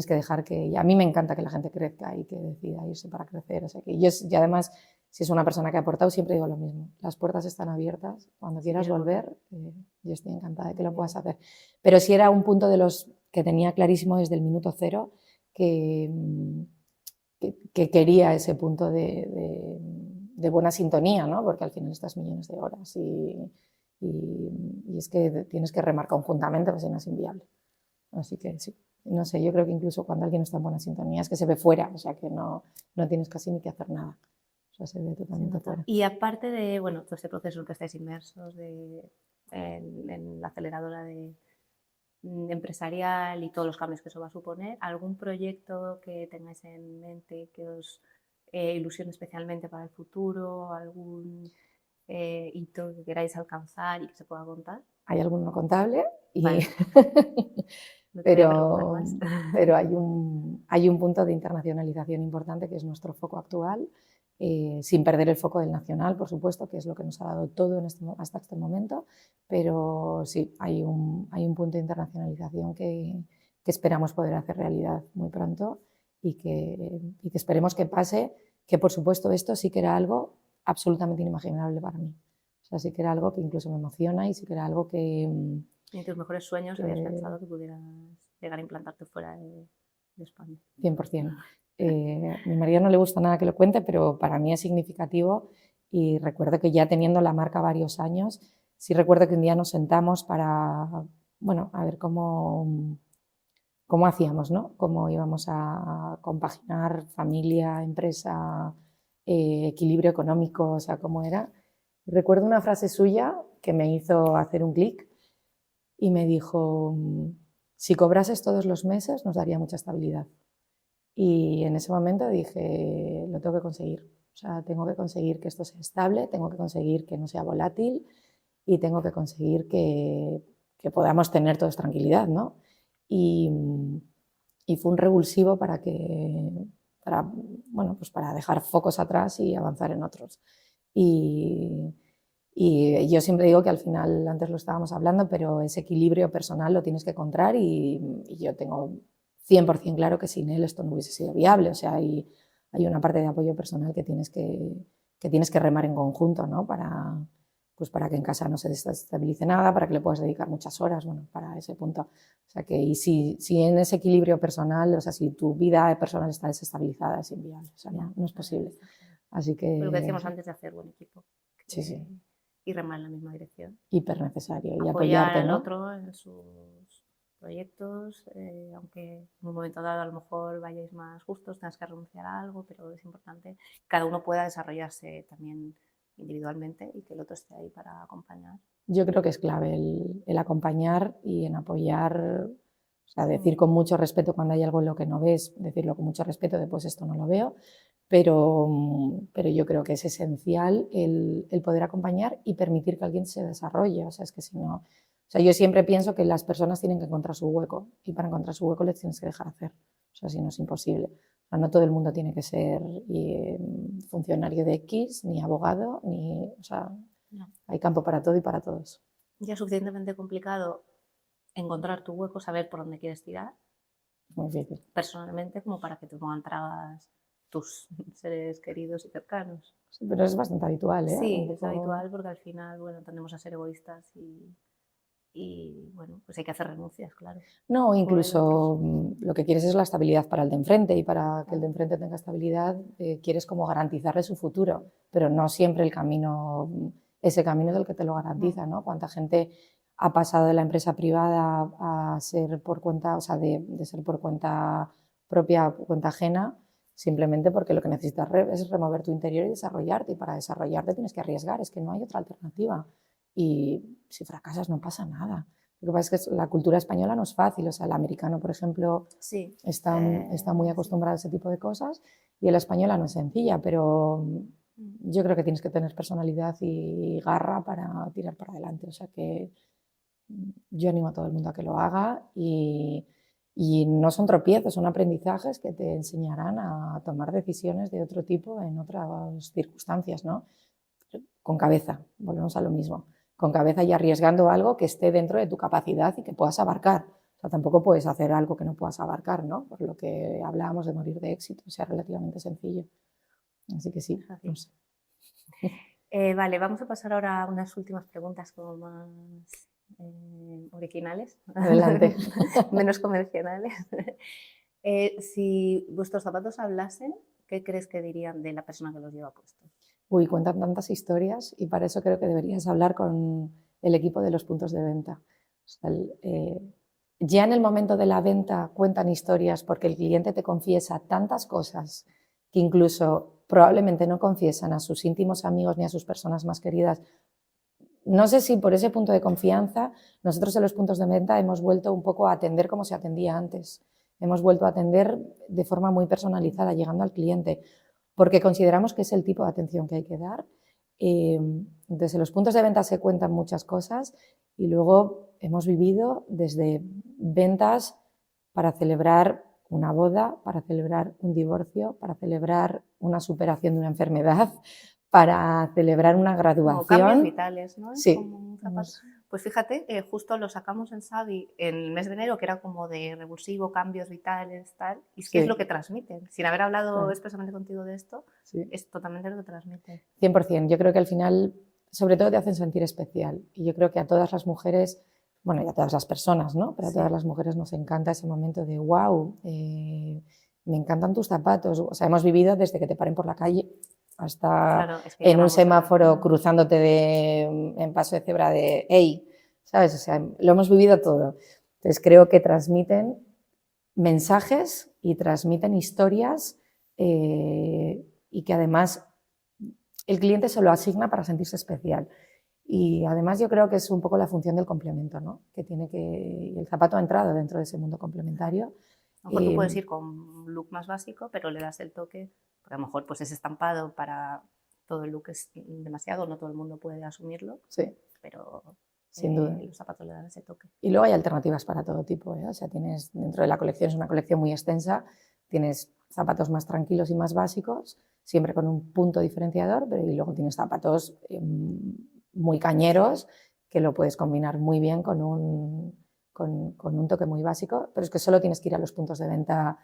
[SPEAKER 1] que dejar que... Y a mí me encanta que la gente crezca y que decida irse para crecer, o sea, que y además, si es una persona que ha aportado, siempre digo lo mismo, las puertas están abiertas, cuando quieras volver, yo estoy encantada de que lo puedas hacer. Pero sí era un punto de los que tenía clarísimo desde el minuto cero que quería ese punto de buena sintonía, ¿no? Porque al final estás millones de horas y es que tienes que remar conjuntamente, pues si no es inviable. Así que sí, no sé, yo creo que incluso cuando alguien está en buena sintonía es que se ve fuera, o sea que no tienes casi ni que hacer nada. O sea, se ve totalmente fuera.
[SPEAKER 2] Y aparte de, bueno, todo este proceso en que estáis inmersos en la aceleradora empresarial y todos los cambios que eso va a suponer, ¿algún proyecto que tengáis en mente que os ilusione especialmente para el futuro? ¿Algún hito que queráis alcanzar y que se pueda contar?
[SPEAKER 1] Hay algún no contable
[SPEAKER 2] Vale.
[SPEAKER 1] pero hay un punto de internacionalización importante que es nuestro foco actual, sin perder el foco del nacional, por supuesto, que es lo que nos ha dado todo hasta este momento, pero sí, hay un punto de internacionalización que esperamos poder hacer realidad muy pronto y que esperemos que pase, que por supuesto esto sí que era algo absolutamente inimaginable para mí. O sea, sí que era algo que incluso me emociona y sí que era algo que...
[SPEAKER 2] ¿Y en tus mejores sueños habías pensado que pudieras llegar a implantarte fuera de España?
[SPEAKER 1] 100%. A mi marido no le gusta nada que lo cuente, pero para mí es significativo y recuerdo que ya teniendo la marca varios años, sí recuerdo que un día nos sentamos para, bueno, a ver cómo cómo hacíamos, ¿no? Cómo íbamos a compaginar familia, empresa, equilibrio económico, o sea, cómo era. Recuerdo una frase suya que me hizo hacer un clic y me dijo, si cobrases todos los meses nos daría mucha estabilidad. Y en ese momento dije, lo tengo que conseguir. O sea, tengo que conseguir que esto sea estable, tengo que conseguir que no sea volátil y tengo que conseguir que podamos tener todos tranquilidad, ¿no? Y fue un revulsivo para bueno, pues para dejar focos atrás y avanzar en otros. Y yo siempre digo que al final, antes lo estábamos hablando, pero ese equilibrio personal lo tienes que encontrar y yo tengo 100% claro que sin él esto no hubiese sido viable. O sea, hay una parte de apoyo personal que tienes que remar en conjunto, ¿no? Pues para que en casa no se desestabilice nada, para que le puedas dedicar muchas horas, bueno, para ese punto. O sea, que y si en ese equilibrio personal, o sea, si tu vida personal está desestabilizada, es inviable, o sea, no es posible. Así que...
[SPEAKER 2] Lo que decíamos antes de hacer buen equipo.
[SPEAKER 1] Sí, sí.
[SPEAKER 2] Y remar en la misma dirección.
[SPEAKER 1] Hiper necesario. Y
[SPEAKER 2] apoyar
[SPEAKER 1] apoyarte,
[SPEAKER 2] al
[SPEAKER 1] ¿no?
[SPEAKER 2] otro en sus proyectos, aunque en un momento dado a lo mejor vayáis más justos, tengas que renunciar a algo, pero es importante que cada uno pueda desarrollarse también individualmente y que el otro esté ahí para acompañar.
[SPEAKER 1] Yo creo que es clave el acompañar y en apoyar, o sea, decir con mucho respeto cuando hay algo en lo que no ves, decirlo con mucho respeto, después esto no lo veo, pero yo creo que es esencial el poder acompañar y permitir que alguien se desarrolle, o sea, es que si no... O sea, yo siempre pienso que las personas tienen que encontrar su hueco y para encontrar su hueco les tienes que dejar hacer, o sea, si no es imposible. O sea, no todo el mundo tiene que ser funcionario de X, ni abogado, ni... O sea, no. Hay campo para todo y para todos.
[SPEAKER 2] Ya es suficientemente complicado encontrar tu hueco, saber por dónde quieres tirar.
[SPEAKER 1] Muy difícil.
[SPEAKER 2] Personalmente, como para que te pongan trabas tus seres queridos y cercanos.
[SPEAKER 1] Sí, pero es bastante habitual, ¿eh?
[SPEAKER 2] Sí, es habitual porque al final, bueno, tendemos a ser egoístas y bueno, pues hay que hacer renuncias, claro.
[SPEAKER 1] No, incluso lo que quieres es la estabilidad para el de enfrente y para que el de enfrente tenga estabilidad quieres como garantizarle su futuro, pero no siempre el camino, ese camino es el que te lo garantiza, ¿no? Cuánta gente ha pasado de la empresa privada a ser por cuenta, o sea, de ser por cuenta propia, cuenta ajena, simplemente porque lo que necesitas es remover tu interior y desarrollarte, y para desarrollarte tienes que arriesgar, es que no hay otra alternativa. Y si fracasas no pasa nada. Lo que pasa es que la cultura española no es fácil, o sea, el americano, por ejemplo, sí, está muy acostumbrado a ese tipo de cosas y la española no es sencilla, pero yo creo que tienes que tener personalidad y garra para tirar para adelante. O sea que yo animo a todo el mundo a que lo haga y no son tropiezos, son aprendizajes que te enseñarán a tomar decisiones de otro tipo en otras circunstancias, ¿no? Con cabeza, volvemos a lo mismo. Con cabeza y arriesgando algo que esté dentro de tu capacidad y que puedas abarcar. O sea, tampoco puedes hacer algo que no puedas abarcar, ¿no? Por lo que hablábamos de morir de éxito, o sea, relativamente sencillo. Así que sí, no sé.
[SPEAKER 2] Vale, vamos a pasar ahora a unas últimas preguntas como más originales.
[SPEAKER 1] Adelante.
[SPEAKER 2] Menos convencionales. Si vuestros zapatos hablasen, ¿qué crees que dirían de la persona que los lleva puestos?
[SPEAKER 1] Uy, cuentan tantas historias y para eso creo que deberías hablar con el equipo de los puntos de venta. O sea, ya en el momento de la venta cuentan historias porque el cliente te confiesa tantas cosas que incluso probablemente no confiesan a sus íntimos amigos ni a sus personas más queridas. No sé si por ese punto de confianza nosotros en los puntos de venta hemos vuelto un poco a atender como se atendía antes. Hemos vuelto a atender de forma muy personalizada, llegando al cliente, porque consideramos que es el tipo de atención que hay que dar. Desde los puntos de venta se cuentan muchas cosas y luego hemos vivido desde ventas para celebrar una boda, para celebrar un divorcio, para celebrar una superación de una enfermedad, para celebrar una graduación.
[SPEAKER 2] Como cambios vitales, ¿no?
[SPEAKER 1] Sí.
[SPEAKER 2] Como pues fíjate, justo lo sacamos en Savi en el mes de enero, que era como de revulsivo, cambios vitales, tal, y es que es lo que transmiten. Sin haber hablado expresamente contigo de esto, es totalmente lo que transmiten.
[SPEAKER 1] 100%. Yo creo que al final, sobre todo, te hacen sentir especial. Y yo creo que a todas las mujeres, bueno, y a todas las personas, ¿no? Pero a todas las mujeres nos encanta ese momento de wow, me encantan tus zapatos. O sea, hemos vivido desde que te paren por la calle hasta en un semáforo cruzándote en paso de cebra de hey, ¿sabes? O sea, lo hemos vivido todo. Entonces creo que transmiten mensajes y transmiten historias y que además el cliente se lo asigna para sentirse especial. Y además yo creo que es un poco la función del complemento, ¿no? Que tiene que... El zapato ha entrado dentro de ese mundo complementario.
[SPEAKER 2] A lo mejor tú puedes ir con un look más básico, pero le das el toque, porque a lo mejor pues ese estampado para todo el look es demasiado, no todo el mundo puede asumirlo,
[SPEAKER 1] sí,
[SPEAKER 2] pero
[SPEAKER 1] sin duda.
[SPEAKER 2] los zapatos le dan ese toque.
[SPEAKER 1] Y luego hay alternativas para todo tipo, ¿eh? O sea, tienes dentro de la colección, es una colección muy extensa, tienes zapatos más tranquilos y más básicos, siempre con un punto diferenciador, pero y luego tienes zapatos muy cañeros que lo puedes combinar muy bien con un toque muy básico, pero es que solo tienes que ir a los puntos de venta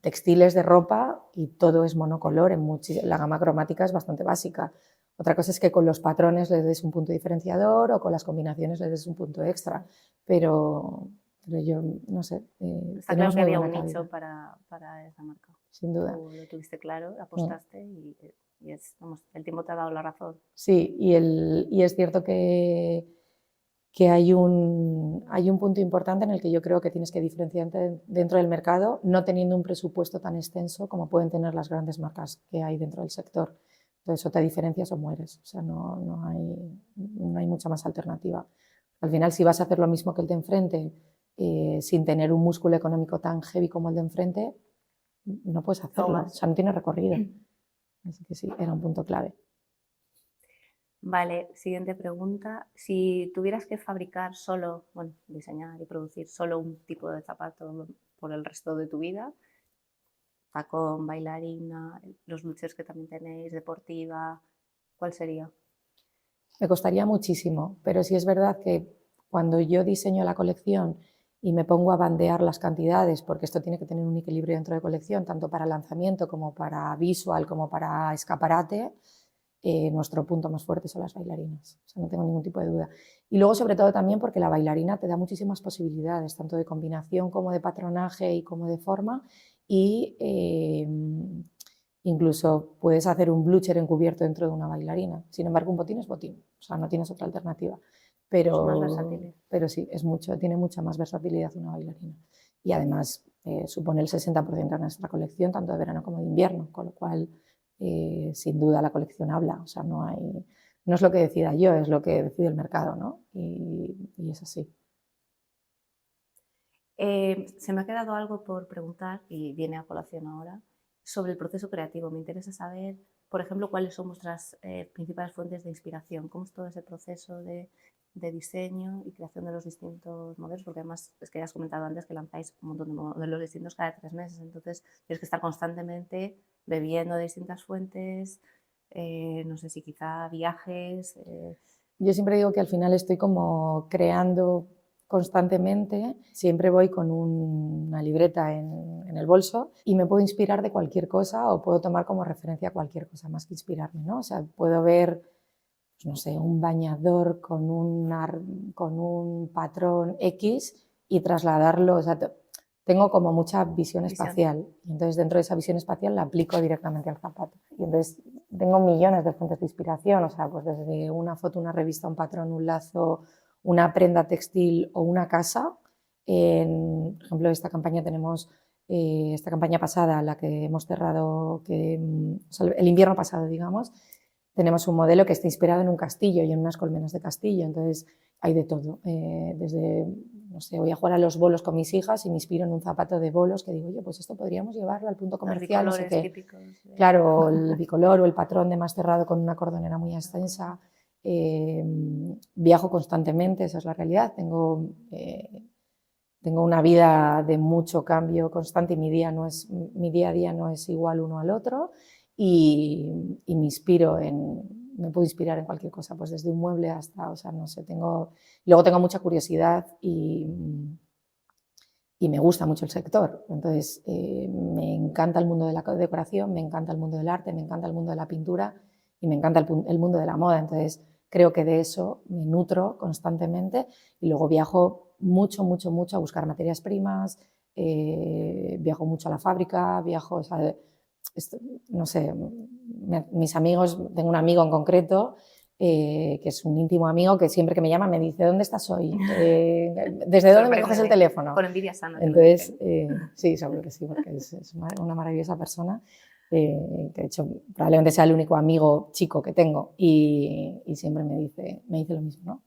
[SPEAKER 1] textiles de ropa y todo es monocolor, la gama cromática es bastante básica. Otra cosa es que con los patrones les des un punto diferenciador o con las combinaciones les des un punto extra, pero yo no sé.
[SPEAKER 2] Está claro que había un nicho para esa marca.
[SPEAKER 1] Sin duda.
[SPEAKER 2] Tú lo tuviste claro, apostaste y vamos, el tiempo te ha dado la razón.
[SPEAKER 1] Sí, y es cierto que hay un punto importante en el que yo creo que tienes que diferenciarte dentro del mercado, no teniendo un presupuesto tan extenso como pueden tener las grandes marcas que hay dentro del sector. Entonces, o te diferencias o mueres, o sea, no hay mucha más alternativa. Al final, si vas a hacer lo mismo que el de enfrente, sin tener un músculo económico tan heavy como el de enfrente, no puedes hacerlo, o sea, no tiene recorrido. Así que sí, era un punto clave.
[SPEAKER 2] Vale, siguiente pregunta. Si tuvieras que fabricar solo, bueno, diseñar y producir solo un tipo de zapato por el resto de tu vida, tacón, bailarina, los luches que también tenéis, deportiva, ¿cuál sería?
[SPEAKER 1] Me costaría muchísimo, pero sí es verdad que cuando yo diseño la colección y me pongo a bandear las cantidades, porque esto tiene que tener un equilibrio dentro de colección, tanto para lanzamiento como para visual, como para escaparate, nuestro punto más fuerte son las bailarinas, o sea, no tengo ningún tipo de duda. Y luego, sobre todo, también porque la bailarina te da muchísimas posibilidades, tanto de combinación como de patronaje y como de forma, y incluso puedes hacer un blucher encubierto dentro de una bailarina. Sin embargo, un botín es botín, o sea, no tienes otra alternativa. Pero sí, tiene mucha más versatilidad una bailarina. Y además supone el 60% de nuestra colección, tanto de verano como de invierno, con lo cual sin duda la colección habla, o sea, no es lo que decida yo, es lo que decide el mercado, ¿no? Y es así.
[SPEAKER 2] Se me ha quedado algo por preguntar y viene a colación ahora sobre el proceso creativo. Me interesa saber, por ejemplo, cuáles son vuestras principales fuentes de inspiración, cómo es todo ese proceso de diseño y creación de los distintos modelos, porque además es que has comentado antes que lanzáis un montón de modelos distintos cada 3 meses, entonces tienes que estar constantemente bebiendo de distintas fuentes, no sé si quizá viajes.
[SPEAKER 1] Yo siempre digo que al final estoy como creando constantemente, siempre voy con una libreta en el bolso y me puedo inspirar de cualquier cosa o puedo tomar como referencia cualquier cosa más que inspirarme, ¿no? O sea, puedo ver, pues no sé, un bañador con un patrón X y trasladarlo, o sea, tengo como mucha visión espacial y entonces dentro de esa visión espacial la aplico directamente al zapato y entonces tengo millones de fuentes de inspiración, o sea, pues desde una foto, una revista, un patrón, un lazo, una prenda textil o una casa. Por ejemplo, esta campaña tenemos, esta campaña pasada, la que hemos cerrado, o sea, el invierno pasado, digamos, tenemos un modelo que está inspirado en un castillo y en unas colmenas de castillo, entonces hay de todo, desde, no sé, voy a jugar a los bolos con mis hijas y me inspiro en un zapato de bolos que digo, oye, pues esto podríamos llevarlo al punto comercial, no sé qué.
[SPEAKER 2] Típicos de...
[SPEAKER 1] Claro, el bicolor o el patrón de más cerrado con una cordonera muy extensa. Viajo constantemente, esa es la realidad. Tengo una vida de mucho cambio constante y mi día a día no es igual uno al otro y me puedo inspirar en cualquier cosa, pues desde un mueble hasta, o sea, no sé, luego tengo mucha curiosidad y me gusta mucho el sector. Entonces, me encanta el mundo de la decoración, me encanta el mundo del arte, me encanta el mundo de la pintura y me encanta el mundo de la moda. Entonces, creo que de eso me nutro constantemente y luego viajo mucho a buscar materias primas, viajo mucho a la fábrica, o sea, no sé, mis amigos, tengo un amigo en concreto que es un íntimo amigo que siempre que me llama me dice, ¿dónde estás hoy? ¿Desde dónde me coges el teléfono?
[SPEAKER 2] Con envidia sana.
[SPEAKER 1] Entonces, sí, seguro que sí, porque es una maravillosa persona, que de hecho probablemente sea el único amigo chico que tengo y siempre me dice lo mismo, ¿no?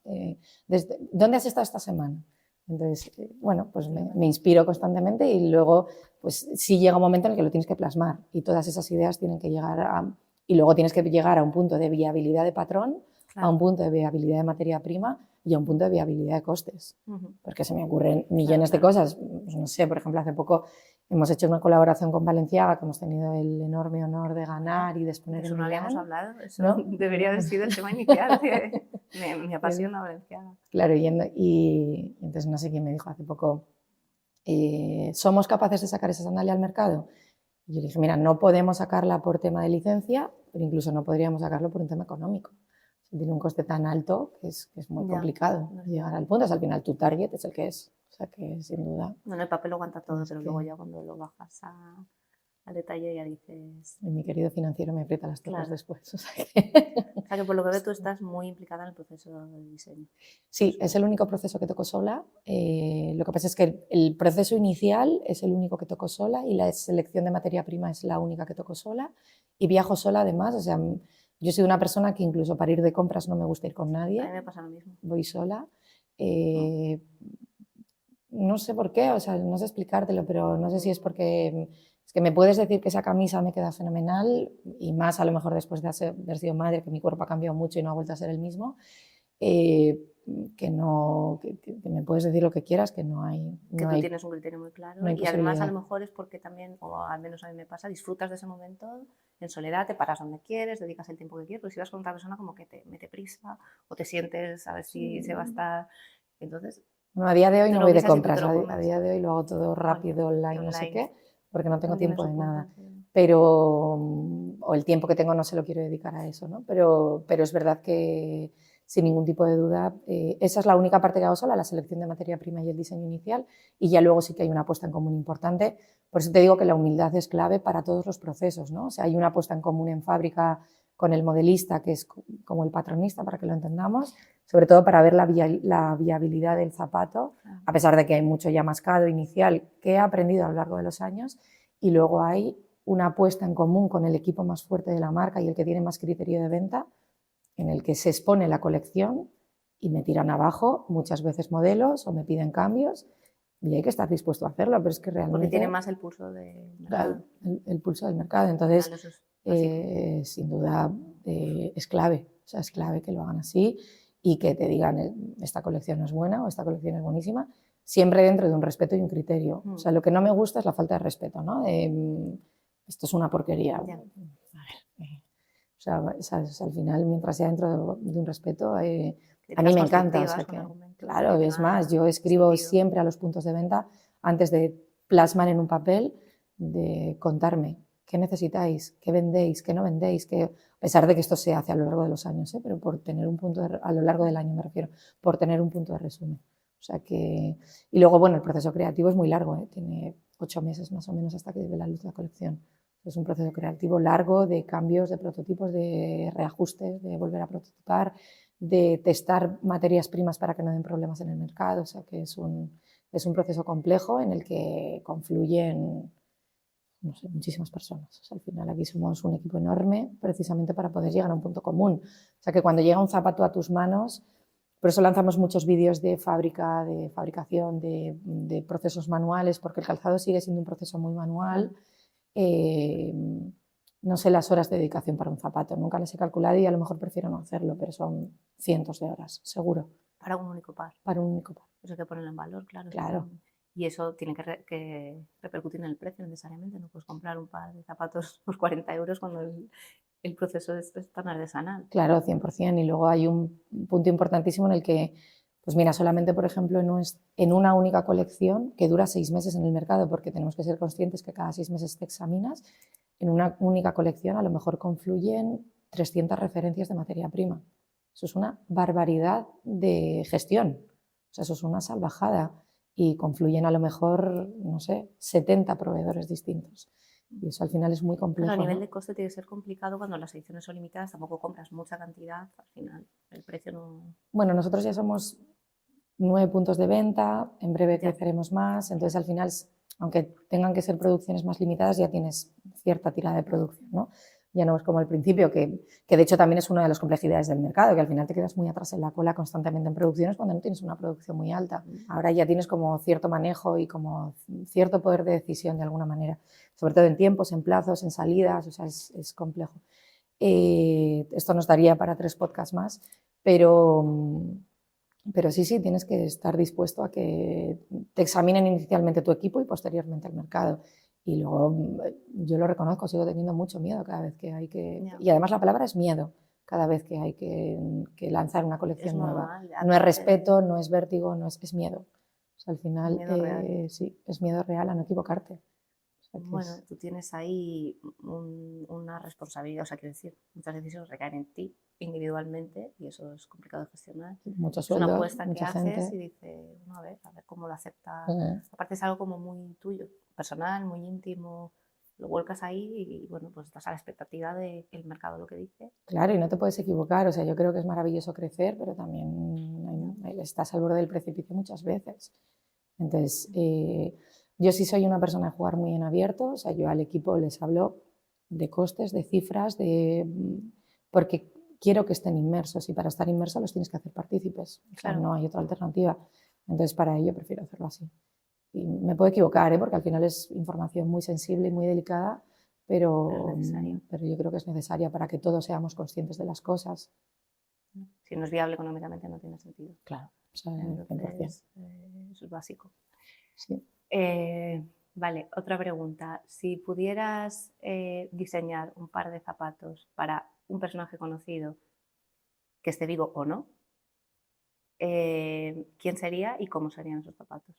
[SPEAKER 1] ¿Dónde has estado esta semana? Entonces, bueno, pues me inspiro constantemente y luego, pues sí llega un momento en el que lo tienes que plasmar y todas esas ideas tienen que llegar a... Y luego tienes que llegar a un punto de viabilidad de patrón, claro, a un punto de viabilidad de materia prima y a un punto de viabilidad de costes. Porque se me ocurren millones de cosas. Pues no sé, por ejemplo, hace poco hemos hecho una colaboración con Balenciaga, que hemos tenido el enorme honor de ganar y de exponer en
[SPEAKER 2] Milán. Eso no habíamos hablado, eso
[SPEAKER 1] ¿no?
[SPEAKER 2] Debería haber sido el tema inicial. Me apasiona Balenciaga.
[SPEAKER 1] Claro, y entonces no sé quién me dijo hace poco, ¿somos capaces de sacar esa sandalia al mercado? Y yo le dije, mira, no podemos sacarla por tema de licencia, pero incluso no podríamos sacarlo por un tema económico. Tiene un coste tan alto que es muy complicado llegar al punto. O sea, al final tu target es el que es. O sea, que sin duda...
[SPEAKER 2] Bueno, el papel lo aguanta todo, pero luego ya cuando lo bajas al detalle ya dices...
[SPEAKER 1] Mi querido financiero me aprieta las teclas después.
[SPEAKER 2] O sea, que por lo que veo tú estás muy implicada en el proceso de diseño.
[SPEAKER 1] Sí, es el único proceso que toco sola. Lo que pasa es que el proceso inicial es el único que toco sola y la selección de materia prima es la única que toco sola. Y viajo sola además. O sea, yo soy una persona que incluso para ir de compras no me gusta ir con nadie.
[SPEAKER 2] A mí me pasa lo mismo.
[SPEAKER 1] Voy sola. No sé por qué, o sea, no sé explicártelo, pero no sé si es porque es que me puedes decir que esa camisa me queda fenomenal y más a lo mejor después de haber sido madre, que mi cuerpo ha cambiado mucho y no ha vuelto a ser el mismo, que me puedes decir lo que quieras, que no hay...
[SPEAKER 2] Que tú tienes un criterio muy claro
[SPEAKER 1] no
[SPEAKER 2] y además a lo mejor es porque también, o al menos a mí me pasa, disfrutas de ese momento en soledad, te paras donde quieres, dedicas el tiempo que quieres, pero si vas con otra persona como que te mete prisa o te sientes a ver si se va a estar... Entonces...
[SPEAKER 1] No, a día de hoy no voy de compras, a día de hoy lo hago todo rápido, online, no sé qué, porque no tengo tiempo de nada. Pero, o el tiempo que tengo no se lo quiero dedicar a eso, ¿no? Pero es verdad que, sin ningún tipo de duda, esa es la única parte que hago sola, la selección de materia prima y el diseño inicial, y ya luego sí que hay una apuesta en común importante. Por eso te digo que la humildad es clave para todos los procesos, ¿no? O sea, hay una apuesta en común en fábrica con el modelista, que es como el patronista, para que lo entendamos, sobre todo para ver la viabilidad del zapato, a pesar de que hay mucho ya mascado inicial que he aprendido a lo largo de los años, y luego hay una apuesta en común con el equipo más fuerte de la marca y el que tiene más criterio de venta, en el que se expone la colección y me tiran abajo muchas veces modelos o me piden cambios y hay que estar dispuesto a hacerlo, pero es que realmente...
[SPEAKER 2] Porque tiene más el pulso del mercado.
[SPEAKER 1] El pulso del mercado, entonces sin duda es clave, o sea, es clave que lo hagan así y que te digan esta colección es buena o esta colección es buenísima, siempre dentro de un respeto y un criterio. O sea, lo que no me gusta es la falta de respeto, ¿no? Esto es una porquería. A ver, o sea, al final, mientras sea dentro de un respeto, a mí me encanta. O sea, que, claro, es más, yo escribo siempre a los puntos de venta antes de plasmar en un papel, de contarme qué necesitáis, qué vendéis, qué no vendéis, a pesar de que esto se hace a lo largo de los años, pero por tener un punto a lo largo del año me refiero, por tener un punto de resumen. O sea que, y luego, bueno, el proceso creativo es muy largo, tiene 8 meses más o menos hasta que ve la luz la colección. Es un proceso creativo largo de cambios, de prototipos, de reajustes, de volver a prototipar, de testar materias primas para que no den problemas en el mercado. O sea que es un proceso complejo en el que confluyen, no sé, muchísimas personas. O sea, al final aquí somos un equipo enorme precisamente para poder llegar a un punto común. O sea que cuando llega un zapato a tus manos, por eso lanzamos muchos vídeos de fábrica, de fabricación, de procesos manuales, porque el calzado sigue siendo un proceso muy manual. No sé las horas de dedicación para un zapato, nunca las he calculado y a lo mejor prefiero no hacerlo, pero son cientos de horas, seguro.
[SPEAKER 2] Para un único par.
[SPEAKER 1] Para un único par.
[SPEAKER 2] Eso hay que ponerlo en valor, claro.
[SPEAKER 1] Claro.
[SPEAKER 2] Y eso tiene que repercutir en el precio necesariamente. No puedes comprar un par de zapatos por 40 euros cuando el proceso es tan artesanal.
[SPEAKER 1] Claro, 100%. Y luego hay un punto importantísimo en el que, pues mira, solamente, por ejemplo, en una única colección que dura 6 meses en el mercado, porque tenemos que ser conscientes que cada 6 meses te examinas, en una única colección a lo mejor confluyen 300 referencias de materia prima. Eso es una barbaridad de gestión. O sea, eso es una salvajada. Y confluyen a lo mejor, no sé, 70 proveedores distintos. Y eso al final es muy complejo.
[SPEAKER 2] Pero a nivel
[SPEAKER 1] ¿no?
[SPEAKER 2] de coste tiene que ser complicado cuando las ediciones son limitadas, tampoco compras mucha cantidad, al final el precio no...
[SPEAKER 1] Bueno, nosotros ya somos 9 puntos de venta, en breve
[SPEAKER 2] Ya.
[SPEAKER 1] creceremos más, entonces al final, aunque tengan que ser producciones más limitadas, ya tienes cierta tirada de producción, ¿no? Ya no es como al principio, que de hecho también es una de las complejidades del mercado, que al final te quedas muy atrás en la cola constantemente en producciones cuando no tienes una producción muy alta. Ahora ya tienes como cierto manejo y como cierto poder de decisión de alguna manera, sobre todo en tiempos, en plazos, en salidas, o sea, es complejo. Esto nos daría para 3 podcasts más, pero sí, tienes que estar dispuesto a que te examinen inicialmente tu equipo y posteriormente el mercado. Y luego, yo lo reconozco, sigo teniendo mucho miedo cada vez que hay que...
[SPEAKER 2] Ya.
[SPEAKER 1] Y además la palabra es miedo, cada vez que hay que lanzar una colección nueva.
[SPEAKER 2] Normal,
[SPEAKER 1] No es respeto, no es vértigo, no es miedo. O sea, al final,
[SPEAKER 2] miedo real.
[SPEAKER 1] sí, es miedo real a no equivocarte. O sea,
[SPEAKER 2] Bueno, tú tienes ahí una responsabilidad, o sea, quiero decir, muchas decisiones recaen en ti individualmente y eso es complicado de gestionar.
[SPEAKER 1] muchos
[SPEAKER 2] Es una
[SPEAKER 1] sueldos,
[SPEAKER 2] apuesta que
[SPEAKER 1] mucha
[SPEAKER 2] haces y
[SPEAKER 1] gente.
[SPEAKER 2] dices, bueno, a ver cómo lo acepta. Aparte es algo como muy tuyo, personal, muy íntimo, lo vuelcas ahí y bueno, pues estás a la expectativa del mercado lo que dice.
[SPEAKER 1] Claro, y no te puedes equivocar. O sea, yo creo que es maravilloso crecer, pero también estás al borde del precipicio muchas veces. Entonces, yo sí soy una persona de jugar muy en abierto. O sea, yo al equipo les hablo de costes, de cifras, porque quiero que estén inmersos y para estar inmersos los tienes que hacer partícipes. O sea,
[SPEAKER 2] Claro.
[SPEAKER 1] no hay otra alternativa. Entonces, para ello prefiero hacerlo así. Y me puedo equivocar, porque al final es información muy sensible y muy delicada, pero yo creo que es necesaria para que todos seamos conscientes de las cosas.
[SPEAKER 2] Si no es viable económicamente no tiene sentido.
[SPEAKER 1] Claro, o sea,
[SPEAKER 2] entonces, eso es básico.
[SPEAKER 1] Sí.
[SPEAKER 2] Vale, otra pregunta. Si pudieras diseñar un par de zapatos para un personaje conocido, que esté vivo o no, ¿quién sería y cómo serían esos zapatos?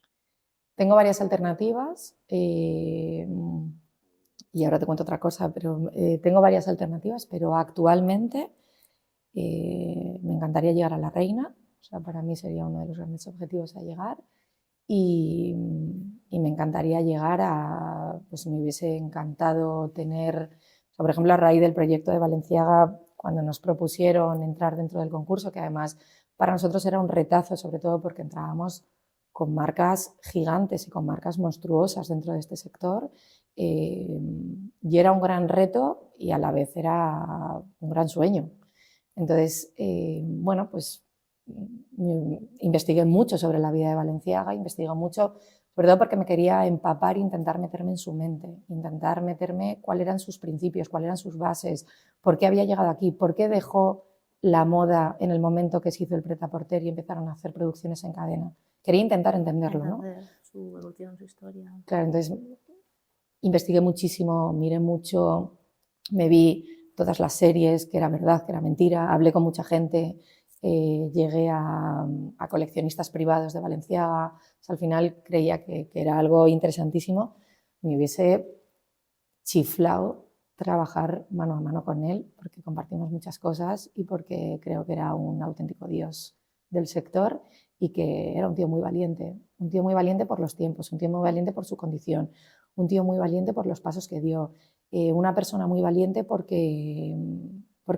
[SPEAKER 1] Tengo varias alternativas y ahora te cuento otra cosa, pero tengo varias alternativas, pero actualmente me encantaría llegar a la reina. O sea, para mí sería uno de los grandes objetivos a llegar. Y me encantaría llegar a, pues me hubiese encantado tener, o sea, por ejemplo, a raíz del proyecto de Balenciaga, cuando nos propusieron entrar dentro del concurso, que además para nosotros era un retazo, sobre todo porque entrábamos con marcas gigantes y con marcas monstruosas dentro de este sector, y era un gran reto y a la vez era un gran sueño. Entonces, bueno, pues investigué mucho sobre la vida de Balenciaga, investigué mucho, sobre todo porque me quería empapar e intentar meterme en su mente, intentar meterme cuáles eran sus principios, cuáles eran sus bases, por qué había llegado aquí, por qué dejó la moda en el momento que se hizo el Pret-a-Porter y empezaron a hacer producciones en cadena. Quería intentar entenderlo, ¿no?
[SPEAKER 2] Su evolución, su historia.
[SPEAKER 1] Claro, entonces investigué muchísimo, miré mucho, me vi todas las series, que era verdad, que era mentira, hablé con mucha gente, llegué a coleccionistas privados de Balenciaga. O sea, al final creía que era algo interesantísimo. Me hubiese chiflado trabajar mano a mano con él, porque compartimos muchas cosas y porque creo que era un auténtico dios del sector y que era un tío muy valiente por los tiempos, un tío muy valiente por su condición, un tío muy valiente por los pasos que dio, una persona muy valiente porque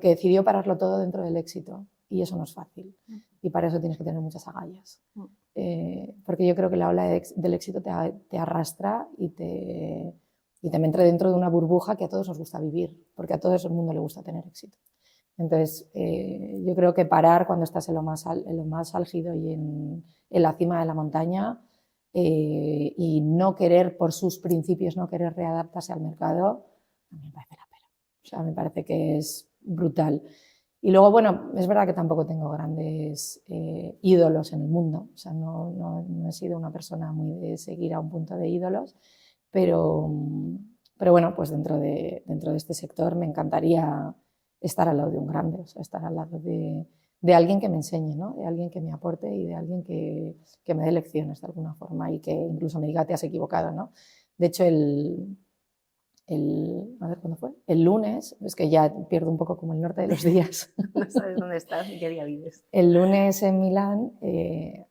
[SPEAKER 1] decidió pararlo todo dentro del éxito y eso no es fácil y para eso tienes que tener muchas agallas, porque yo creo que la ola del éxito te arrastra y te metes dentro de una burbuja que a todos nos gusta vivir, porque a todo el mundo le gusta tener éxito. Entonces, yo creo que parar cuando estás en lo más álgido y en la cima de la montaña y no querer, por sus principios, no querer readaptarse al mercado, a mí me parece la pena. O sea, me parece que es brutal. Y luego, bueno, es verdad que tampoco tengo grandes ídolos en el mundo. O sea, no he sido una persona muy de seguir a un punto de ídolos, pero bueno, pues dentro de este sector me encantaría estar al lado de un grande, o sea, estar al lado de alguien que me enseñe, ¿no? De alguien que me aporte y de alguien que me dé lecciones de alguna forma y que incluso me diga, te has equivocado, ¿no? De hecho, a ver, ¿cuándo fue? El lunes, es que ya pierdo un poco como el norte de los días.
[SPEAKER 2] No sabes dónde estás ni qué día vives.
[SPEAKER 1] El lunes en Milán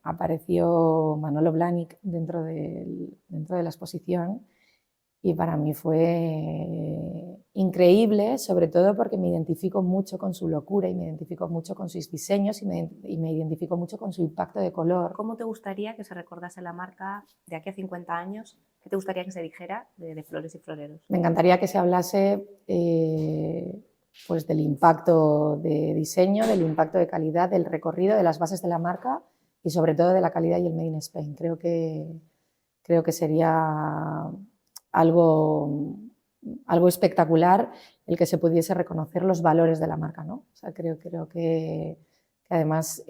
[SPEAKER 1] apareció Manolo Blahnik dentro de la exposición y para mí fue increíble, sobre todo porque me identifico mucho con su locura y me identifico mucho con sus diseños y me identifico mucho con su impacto de color.
[SPEAKER 2] ¿Cómo te gustaría que se recordase la marca de aquí a 50 años? ¿Qué te gustaría que se dijera de Flores y Floreros?
[SPEAKER 1] Me encantaría que se hablase pues del impacto de diseño, del impacto de calidad, del recorrido, de las bases de la marca y sobre todo de la calidad y el Made in Spain. Creo que sería algo espectacular el que se pudiese reconocer los valores de la marca, ¿no? O sea, creo que además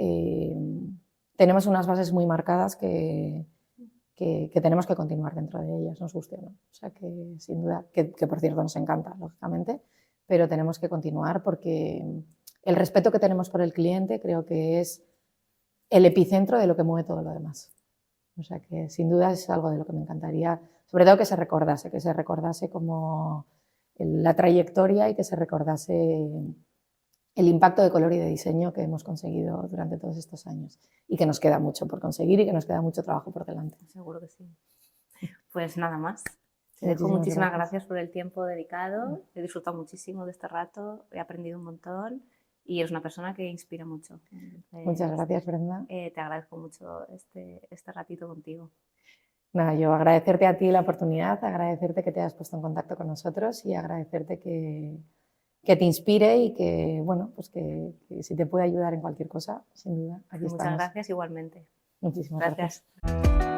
[SPEAKER 1] tenemos unas bases muy marcadas que tenemos que continuar dentro de ellas, nos guste o no. O sea, que sin duda, que por cierto nos encanta, lógicamente, pero tenemos que continuar porque el respeto que tenemos por el cliente creo que es el epicentro de lo que mueve todo lo demás. O sea que sin duda es algo de lo que me encantaría, sobre todo que se recordase como la trayectoria y que se recordase el impacto de color y de diseño que hemos conseguido durante todos estos años y que nos queda mucho por conseguir y que nos queda mucho trabajo por delante.
[SPEAKER 2] Seguro que sí. Pues nada más. Te
[SPEAKER 1] Muchísimas
[SPEAKER 2] dejo muchísimas
[SPEAKER 1] gracias.
[SPEAKER 2] gracias por el tiempo dedicado. He disfrutado muchísimo de este rato, he aprendido un montón y eres una persona que inspira mucho. Entonces,
[SPEAKER 1] Muchas gracias, Brenda.
[SPEAKER 2] Te agradezco mucho este ratito contigo.
[SPEAKER 1] Nada, yo agradecerte a ti la oportunidad, agradecerte que te hayas puesto en contacto con nosotros y agradecerte que te inspire y que, bueno, pues que si te puede ayudar en cualquier cosa, sin duda, aquí
[SPEAKER 2] Muchas
[SPEAKER 1] estamos.
[SPEAKER 2] gracias igualmente.
[SPEAKER 1] Muchísimas
[SPEAKER 2] Gracias.
[SPEAKER 1] gracias.